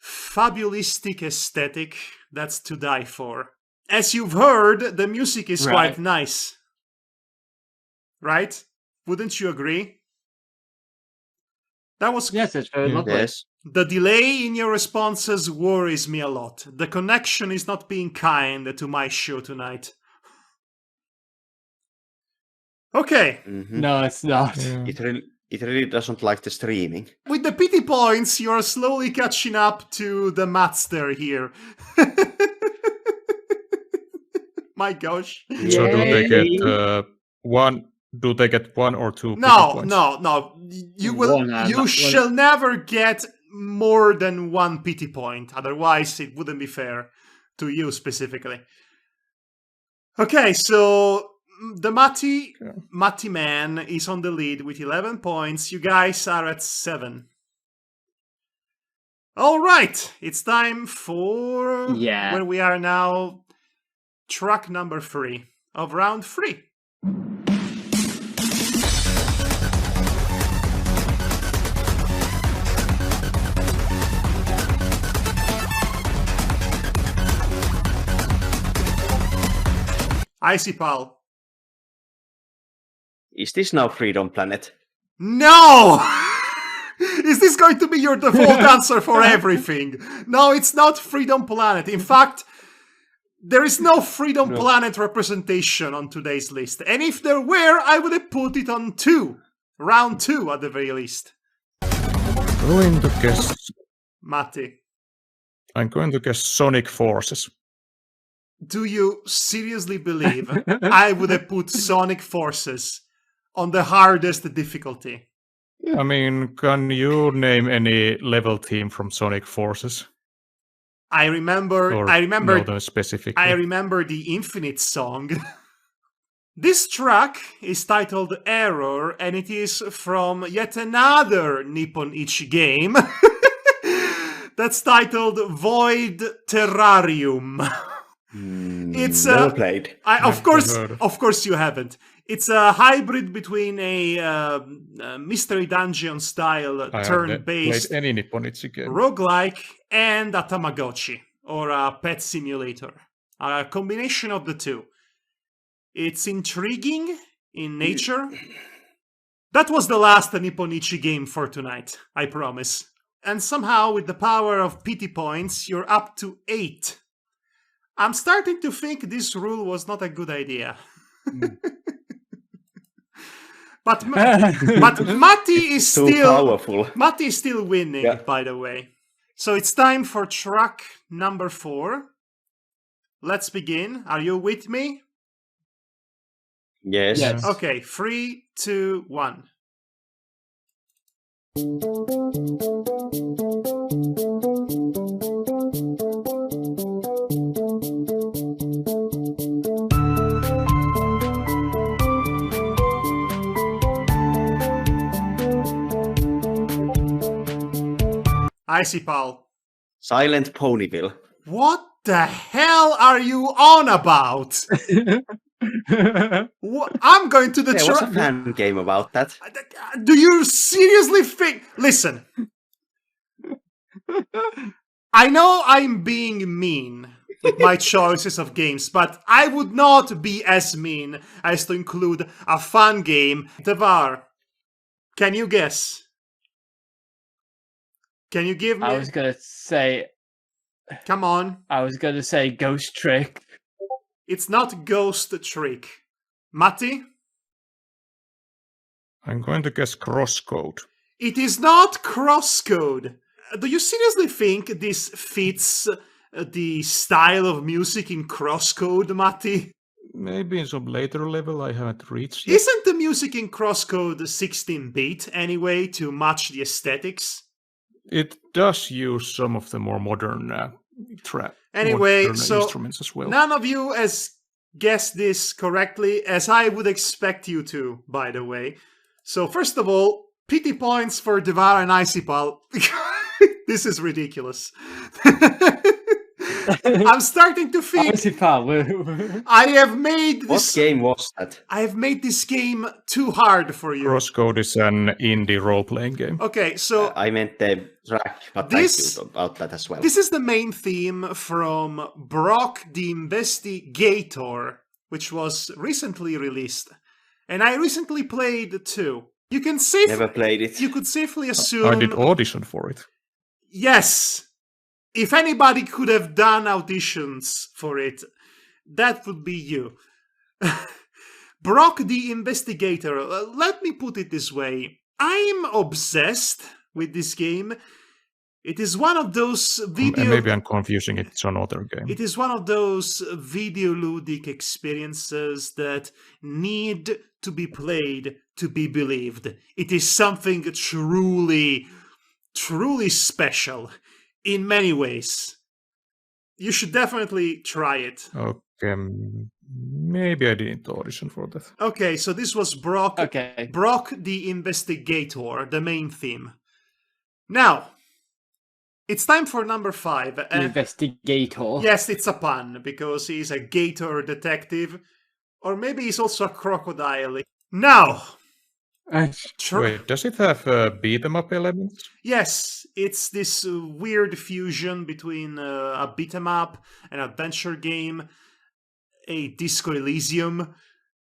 fabulistic aesthetic that's to die for. As you've heard, the music is quite nice. Right? Wouldn't you agree? That was... Yes, it's very lovely. Yes. The delay in your responses worries me a lot. The connection is not being kind to my show tonight. Okay. Mm-hmm. No, it's not. Yeah. It really doesn't like the streaming. With the pity points, you're slowly catching up to the master here. My gosh. So do they get one? Do they get one or two? No, points? no. You will. You shall never get more than one pity point. Otherwise, it wouldn't be fair to you specifically. Okay, so the Matti man is on the lead with 11 points. You guys are at 7. All right, it's time for where we are now. Track number 3 of round 3. Icipall. Is this now Freedom Planet? No! Is this going to be your default answer for everything? No, it's not Freedom Planet. In fact, there is no Freedom Planet representation on today's list. And if there were, I would have put it on 2. Round 2 at the very least. Going to guess. Matti. I'm going to guess Sonic Forces. Do you seriously believe I would have put Sonic Forces on the hardest difficulty? I mean, can you name any level team from Sonic Forces? I remember them specifically. I remember the Infinite song. This track is titled Error, and it is from yet another Nippon Ichi game that's titled Void Terrarium. It's well played. Of course you haven't. It's a hybrid between a mystery dungeon style turn-based any Nippon Ichi game. roguelike and a Tamagotchi or a pet simulator. A combination of the two. It's intriguing in nature. That was the last Nippon Ichi game for tonight, I promise. And somehow, with the power of pity points, you're up to 8. I'm starting to think this rule was not a good idea. But Matti is still powerful. Matti is still winning, by the way. So it's time for track number 4. Let's begin. Are you with me? Yes. Okay, 3, 2, 1. Icipall. Silent Ponyville. What the hell are you on about? I'm going to the There was a fan game about that. Do you seriously think... Listen. I know I'm being mean with my choices of games, but I would not be as mean as to include a fun game. Devar, can you guess? Can you give me? I was gonna say. Come on. I was gonna say Ghost Trick. It's not Ghost Trick. Matti? I'm going to guess Crosscode. It is not Crosscode. Do you seriously think this fits the style of music in Crosscode, Matti? Maybe in some later level I haven't reached yet. Isn't the music in Crosscode 16-bit anyway to match the aesthetics? It does use some of the more modern Anyway, modern so instruments as well. none of you has guessed this correctly, as I would expect you to, by the way. So first of all, pity points for Devar and Icipall. This is ridiculous. I'm starting to think Icipall. I have made What this. game was that? I have made this game too hard for you. Crosscode is an indie role-playing game. Okay, so I meant the track, but This- thank you about that as well. this is the main theme from Brock the Investigator, which was recently released, and I recently played too. You can Never played it. you could safely assume. I did audition for it. Yes. If anybody could have done auditions for it, that would be you. Brock the Investigator. Let me put it this way. I'm obsessed with this game. It is one of those video... Maybe I'm confusing it to another game. It is one of those videoludic experiences that need to be played to be believed. It is something truly, truly special in many ways. You should definitely try it. Okay, maybe I didn't audition for that. Okay, so this was Brock Okay. the Investigator, the main theme. Now, it's time for number 5. Investigator. Yes, it's a pun, because he's a gator detective. Or maybe he's also a crocodile. Now, Wait, does it have beat 'em up elements? yes, it's this weird fusion between a beat 'em up, an adventure game, a Disco Elysium,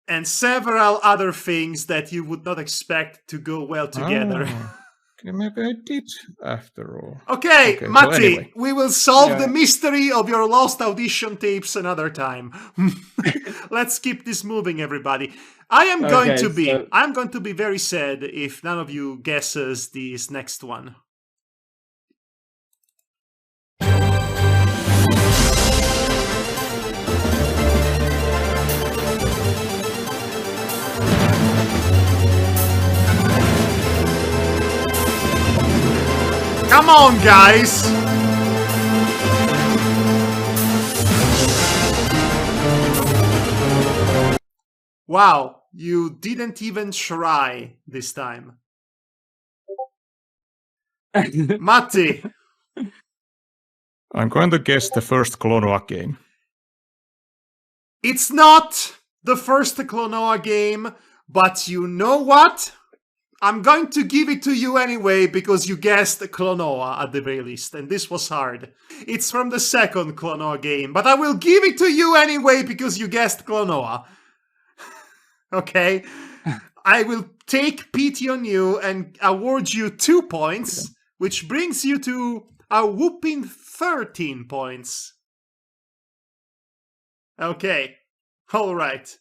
and several other things that you would not expect to go well together. Ah, okay, maybe I did after all. Okay, Okay, so Matti, anyway. we will solve the Yeah. mystery of your lost audition tapes another time. Let's keep this moving, everybody. I'm going to be very sad if none of you guesses this next one. Come on, guys! Wow, you didn't even try this time. Matti, I'm going to guess the first Clonoa game. it's not the first Clonoa game, but you know what? I'm going to give it to you anyway because you guessed Clonoa at the very least, and this was hard. It's from the second Clonoa game, but I will give it to you anyway because you guessed Clonoa. Okay? I will take pity on you and award you 2 points, which brings you to a whooping 13 points. Okay. All right.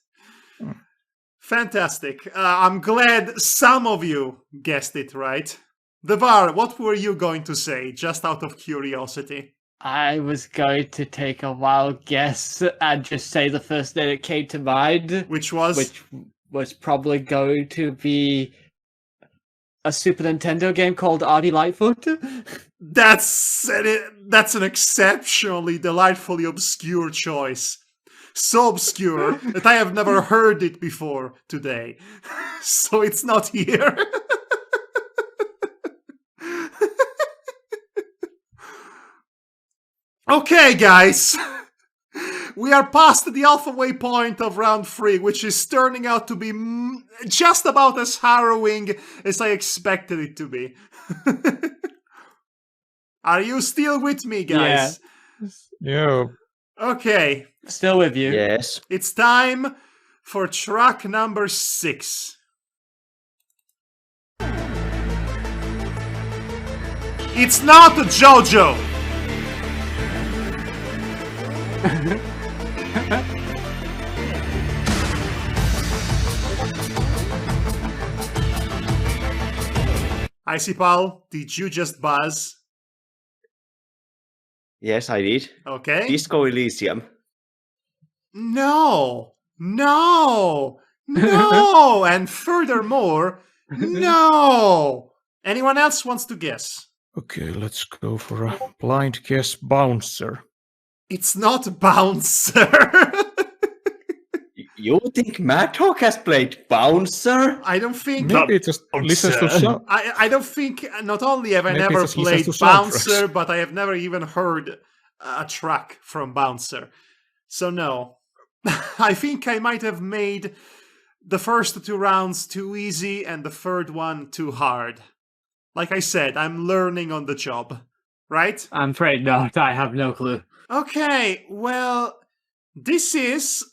Fantastic. I'm glad some of you guessed it right. Devar, what were you going to say, just out of curiosity? I was going to take a wild guess and just say the first name that came to mind, Which was? which was probably going to be a Super Nintendo game called Artie Lightfoot. That's an exceptionally delightfully obscure choice. So obscure that I have never heard it before today. So it's not here. Okay, guys. We are past the halfway point of round 3, which is turning out to be just about as harrowing as I expected it to be. Are you still with me, guys? Yeah. Okay, Still with you. Yes. it's time for track number 6. It's not JoJo. Icipall, did you just buzz? Yes, I did. Okay. Disco Elysium. No, no, no, and furthermore, no. Anyone else wants to guess? Okay, let's go for a blind guess bouncer. It's not Bouncer. You think Madhog has played Bouncer? I don't think. Maybe it just listens to sound. I don't think. Not only have I Maybe never just listens played to soundtracks. Bouncer, but I have never even heard a track from Bouncer. So no, I think I might have made the first 2 rounds too easy and the third one too hard. Like I said, I'm learning on the job, right? I'm afraid not. I have no clue. Okay, well, this is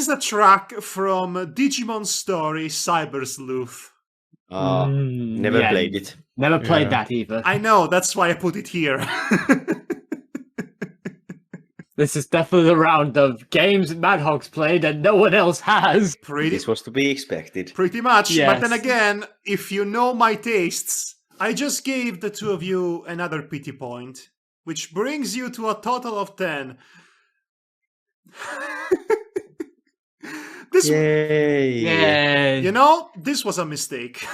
a track from Digimon Story Cyber Sleuth. Never Yeah, played it. Never played Yeah. that either. I know, that's why I put it here. This is definitely the round of games Madhog's played and no one else has. This was to be expected. Pretty much, but then Yes. again, if you know my tastes, I just gave the 2 of you another pity point, which brings you to a total of 10. This, Yay! Yay. you know, this was a mistake.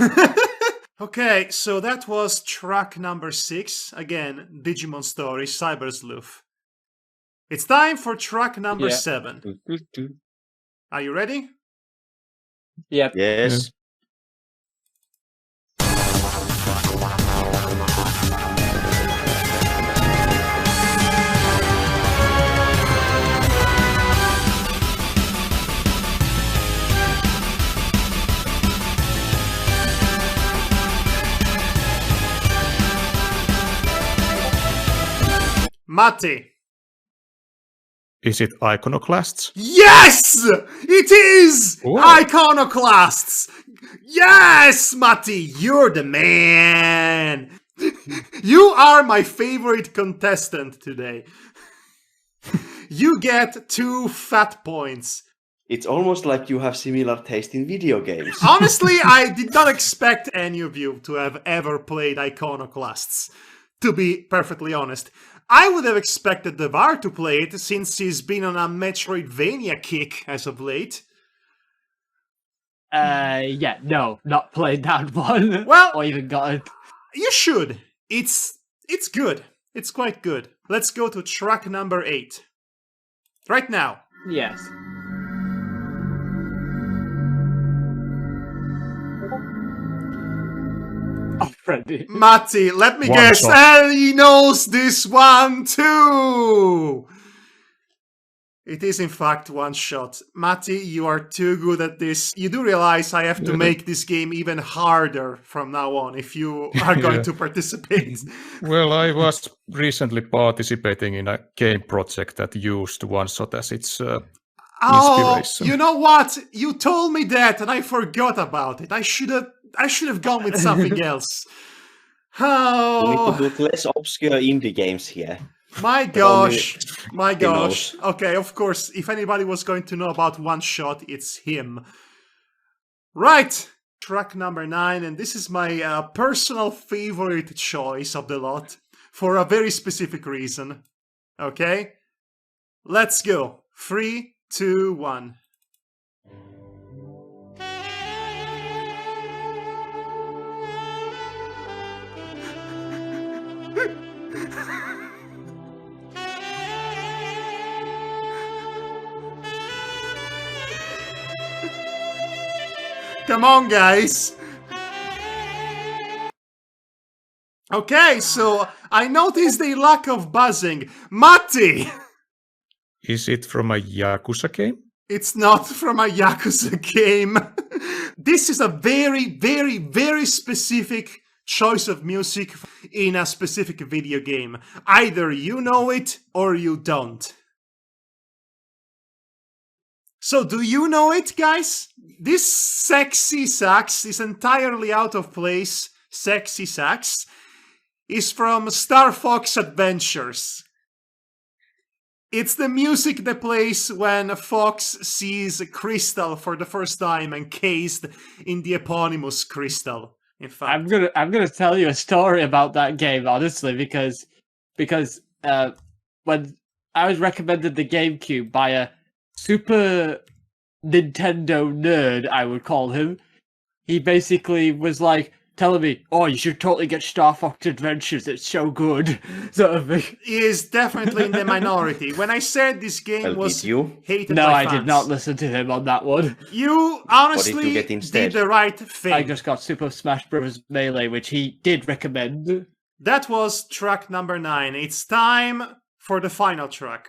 Okay, so that was track number 6. Again, Digimon Story Cyber Sleuth. It's time for track number Yeah. 7. Are you ready? Yep. Yes. Matti. Is it Iconoclasts? Yes! It is! Whoa. Iconoclasts! Yes, Matti, you're the man! You are my favorite contestant today. You get 2 fat points. It's almost like you have similar taste in video games. Honestly, I did not expect any of you to have ever played Iconoclasts, to be perfectly honest. I would have expected Devar to play it, since he's been on a Metroidvania kick as of late. Yeah, no, not played that one. Well- or even got it. You should. It's good. It's quite good. Let's go to track number 8. Right now. Yes. Oh, Freddy. Matti, let me One guess. shot. And he knows this one too. It is in fact one shot. Matti, you are too good at this. You do realize I have to make this game even harder from now on if you are going Yeah. to participate. Well, I was recently participating in a game project that used one shot as its Oh, inspiration. you know what? You told me that and I forgot about it. I should have gone with something else. We need Oh, to do less obscure indie games here. my only gosh. My he gosh. Okay, of course, if anybody was going to know about one shot, it's him. Right. Track number 9, and this is my personal favorite choice of the lot for a very specific reason. Okay? Let's go. 3, 2, 1. Come on, guys. Okay, so I noticed a lack of buzzing. Matti! Is it from a Yakuza game? It's not from a Yakuza game. This is a very, very, very specific choice of music in a specific video game. Either you know it or you don't. So, do you know it, guys? This sexy sax is entirely out of place. Sexy sax is from Star Fox Adventures. It's the music that plays when Fox sees Crystal for the first time encased in the eponymous crystal. In fact, I'm gonna tell you a story about that game, honestly, because when I was recommended the GameCube by a Super Nintendo nerd, I would call him, he basically was like telling me, "Oh, you should totally get Star Fox Adventures. It's so good." Sort of thing. he is definitely in the minority. When I said this game Well, was did you? hated No, by I fans, did not listen to him on that one. You What honestly did you get instead? did the right thing. I just got Super Smash Bros. Melee, which he did recommend. That was track number 9. It's time for the final track.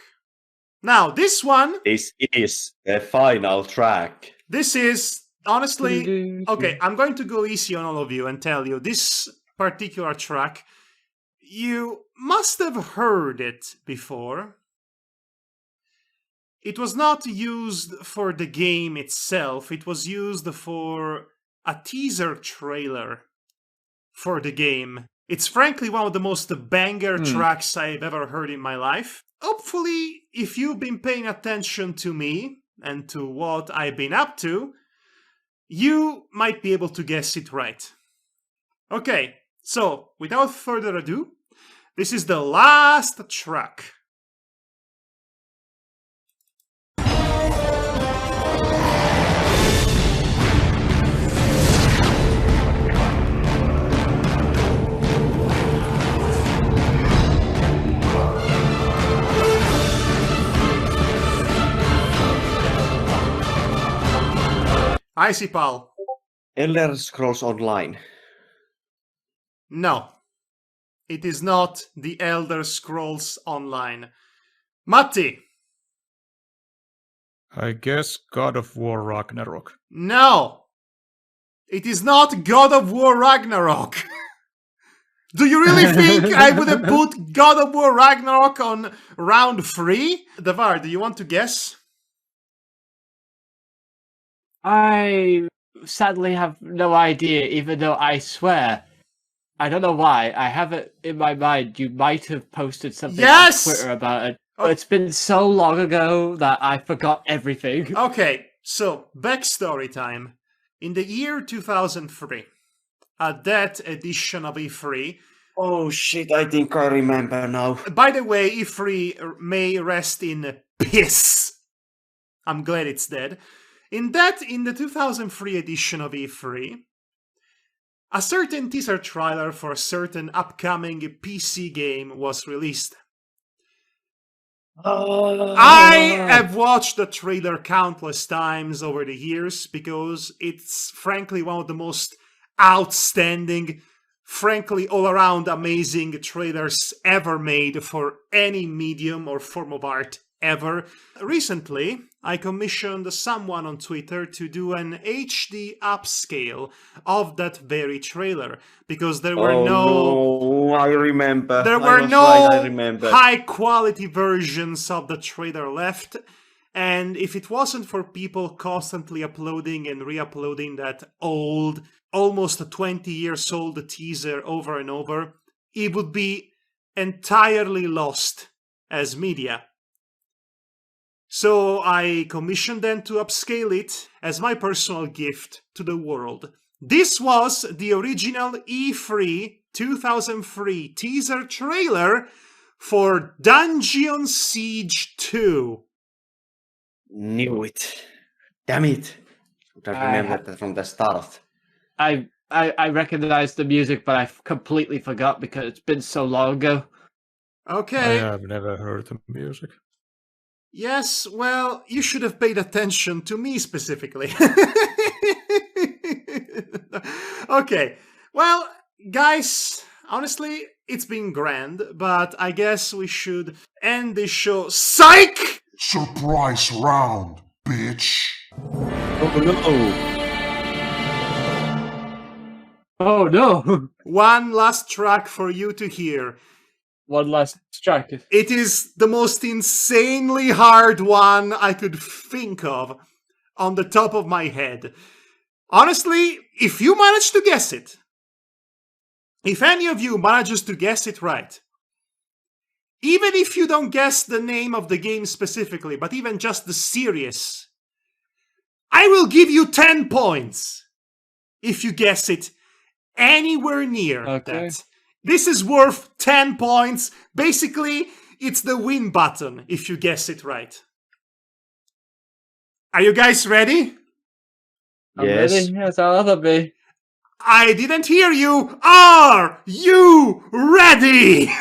Now, this one, This is the final track. this is honestly, okay, I'm going to go easy on all of you and tell you this particular track, you must have heard it before. It was not used for the game itself, it was used for a teaser trailer for the game. It's frankly one of the most banger tracks I've ever heard in my life. Hopefully, if you've been paying attention to me and to what I've been up to, you might be able to guess it right. Okay, so without further ado, this is the last track. Icipall. Elder Scrolls Online. No. It is not the Elder Scrolls Online. Matti. I guess God of War Ragnarok. No. It is not God of War Ragnarok. Do you really think I would have put God of War Ragnarok on round 3? Davar, do you want to guess? I sadly have no idea, even though I swear, I don't know why, I have it in my mind you might have posted something Yes! on Twitter about it, Oh. but it's been so long ago that I forgot everything. Okay, so backstory time. In the year 2003, at that edition of E3, Oh shit, I think I remember now. by the way, E3 may rest in piss. I'm glad it's dead. In the 2003 edition of E3, a certain teaser trailer for a certain upcoming PC game was released. I have watched the trailer countless times over the years because it's frankly one of the most outstanding, frankly all-around amazing trailers ever made for any medium or form of art ever. Recently, I commissioned someone on Twitter to do an HD upscale of that very trailer because there were no, I remember. there I were was no right, I remember. high quality versions of the trailer left, and if it wasn't for people constantly uploading and re-uploading that old, almost 20 years old teaser over and over, it would be entirely lost as media. So I commissioned them to upscale it as my personal gift to the world. This was the original E3 2003 teaser trailer for Dungeon Siege 2. Knew it. Damn it. Should have remembered that from the start. I recognize the music, but I completely forgot because it's been so long ago. Okay. I have never heard the music. Yes, well, you should have paid attention to me specifically. Okay, well, guys, honestly, it's been grand, but I guess we should end this show. Psych! Surprise round, bitch. Oh no. Oh no! One last track for you to hear. One last track. It is the most insanely hard one I could think of on the top of my head. Honestly, if you manage to guess it, if any of you manages to guess it right, even if you don't guess the name of the game specifically, but even just the series, I will give you 10 points if you guess it anywhere near that. This is worth 10 points. Basically, it's the win button if you guess it right. Are you guys ready? I'm ready. Yes, I'll have me. I didn't hear you. Are you ready?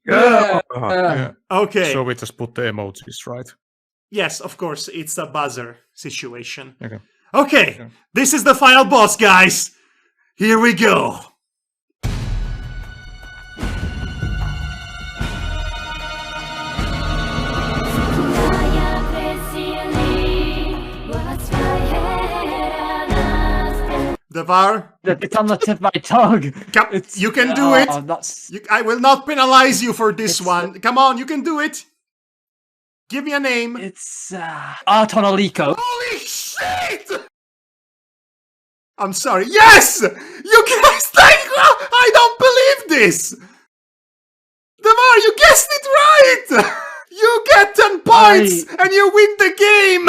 Yeah. Okay. So we just put the emojis, right? Yes, of course. It's a buzzer situation. Okay. Okay. This is the final boss, guys. Here we go. Devar? It's on the tip of my tongue. You can do it. I will not penalize you for this one. Come on, you can do it. Give me a name. It's Tonolico. Holy shit! I'm sorry. Yes! You guessed it! I don't believe this! Devar, you guessed it right! You get 10 points and you win the game!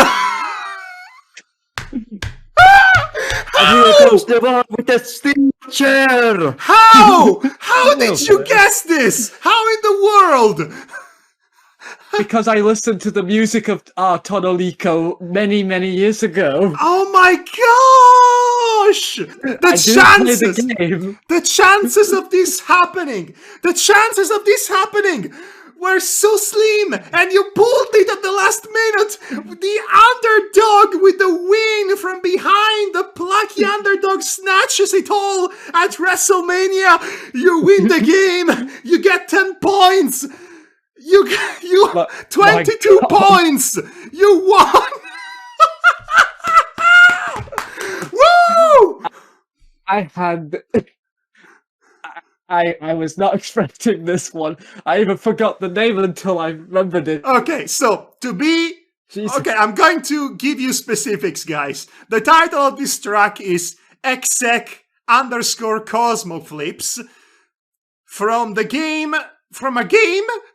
Here comes Devar with the steel chair! How? How did you guess this? How in the world? Because I listened to the music of Tonolico many, many years ago. Oh my gosh! The chances of this happening! The chances of this happening were so slim, and you pulled it at the last minute. The underdog with the win from behind, the plucky underdog snatches it all at WrestleMania. You win the game. You get 10 points. You 22 points. You won. Woo! I was not expecting this one. I even forgot the name until I remembered it. Okay, so to be... Jesus. Okay, I'm going to give you specifics, guys. The title of this track is exec_cosmoflips from a game,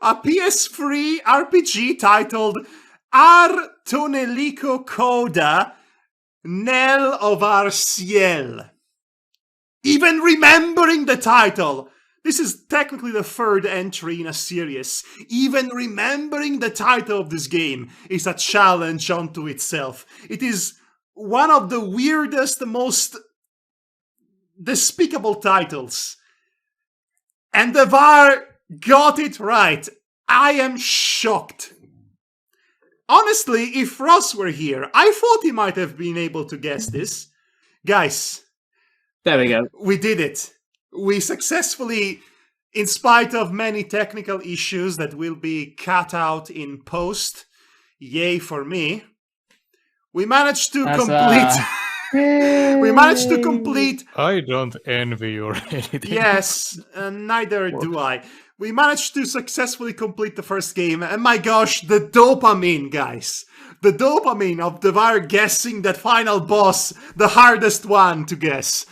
a PS3 RPG titled Ar Tonelico Coda Nel Ovar Ciel. Even remembering the title, this is technically the third entry in a series. Even remembering the title of this game is a challenge unto itself. It is one of the weirdest, most despicable titles. And Devar got it right. I am shocked. Honestly, if Ross were here, I thought he might have been able to guess this. Guys, there we go. We did it. We successfully, in spite of many technical issues that will be cut out in post, yay for me, we managed to complete... We managed to complete... I don't envy you or anything. Yes, neither do I. We managed to successfully complete the first game, and my gosh, the dopamine, guys. The dopamine of Devar guessing that final boss, the hardest one to guess.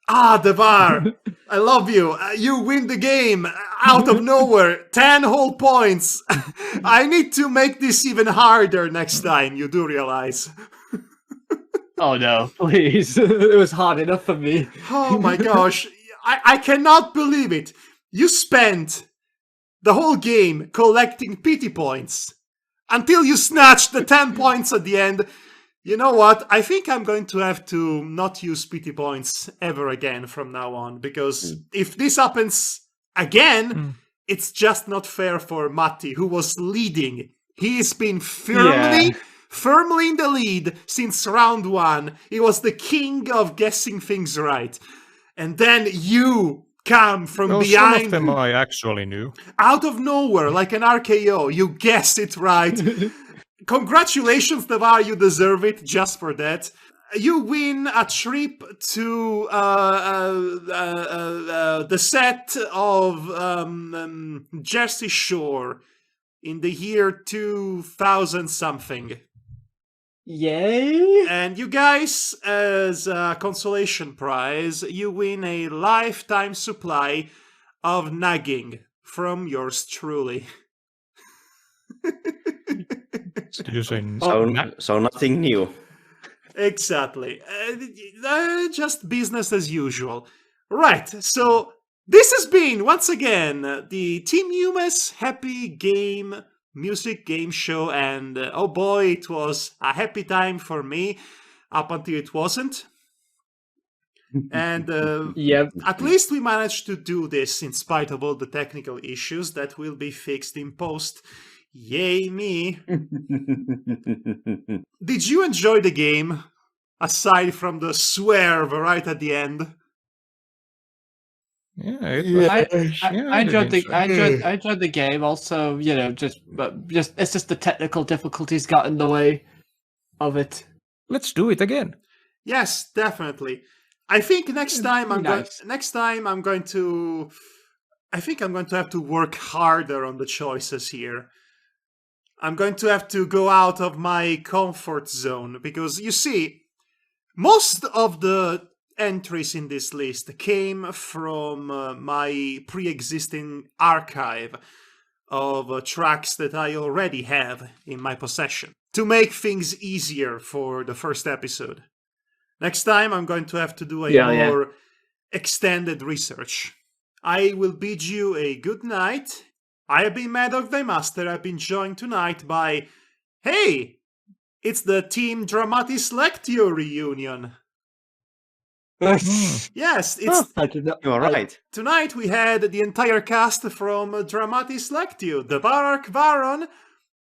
Ah, Devar, I love you. You win the game out of nowhere. 10 whole points. I need to make this even harder next time, you do realize. Oh no, please. It was hard enough for me. Oh my gosh. I cannot believe it. You spent the whole game collecting pity points until you snatched the 10 points at the end. You know what? I think I'm going to have to not use pity points ever again from now on, because if this happens again, it's just not fair for Matti, who was leading. He's been firmly in the lead since round 1. He was the king of guessing things right. And then you come from behind. Some of them I actually knew. Out of nowhere, like an RKO. You guessed it right. Congratulations, Devar, you deserve it just for that. you win a trip to the set of Jersey Shore in the year 2000 something. Yay! And you guys, as a consolation prize, you win a lifetime supply of nagging from yours truly. Using So nothing new. Exactly. Just business as usual. Right, so this has been, once again, the Team Humus Happy Game Music Game Show, and oh boy, it was a happy time for me, up until it wasn't. And Yep. at least we managed to do this in spite of all the technical issues that will be fixed in post. Yay me. Did you enjoy the game, aside from the swerve right at the end? I enjoyed the game. Also, you know, just it's just the technical difficulties got in the way of it. Let's do it again. Yes, definitely. I think next time I'm going to have to work harder on the choices here. I'm going to have to go out of my comfort zone because, you see, most of the entries in this list came from my pre-existing archive of tracks that I already have in my possession to make things easier for the first episode. Next time, I'm going to have to do a more extended research. I will bid you a good night. I have been Madhog the Master. I've been joined tonight by... Hey! It's the Team Dramatis Lectio reunion. Yes, it's... You are right. Tonight we had the entire cast from Dramatis Lectio. The Barak Varon,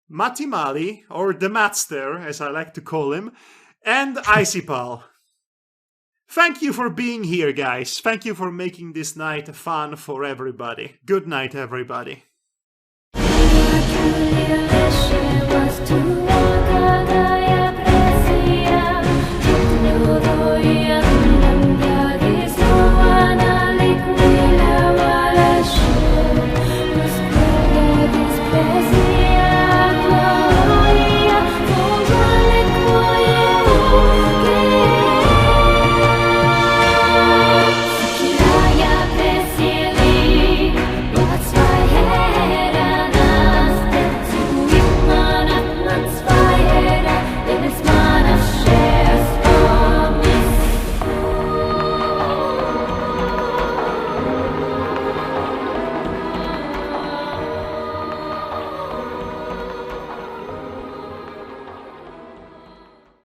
Matimali, or the Matster, as I like to call him, and Icipall. Thank you for being here, guys. Thank you for making this night fun for everybody. Good night, everybody. I truly wish it was too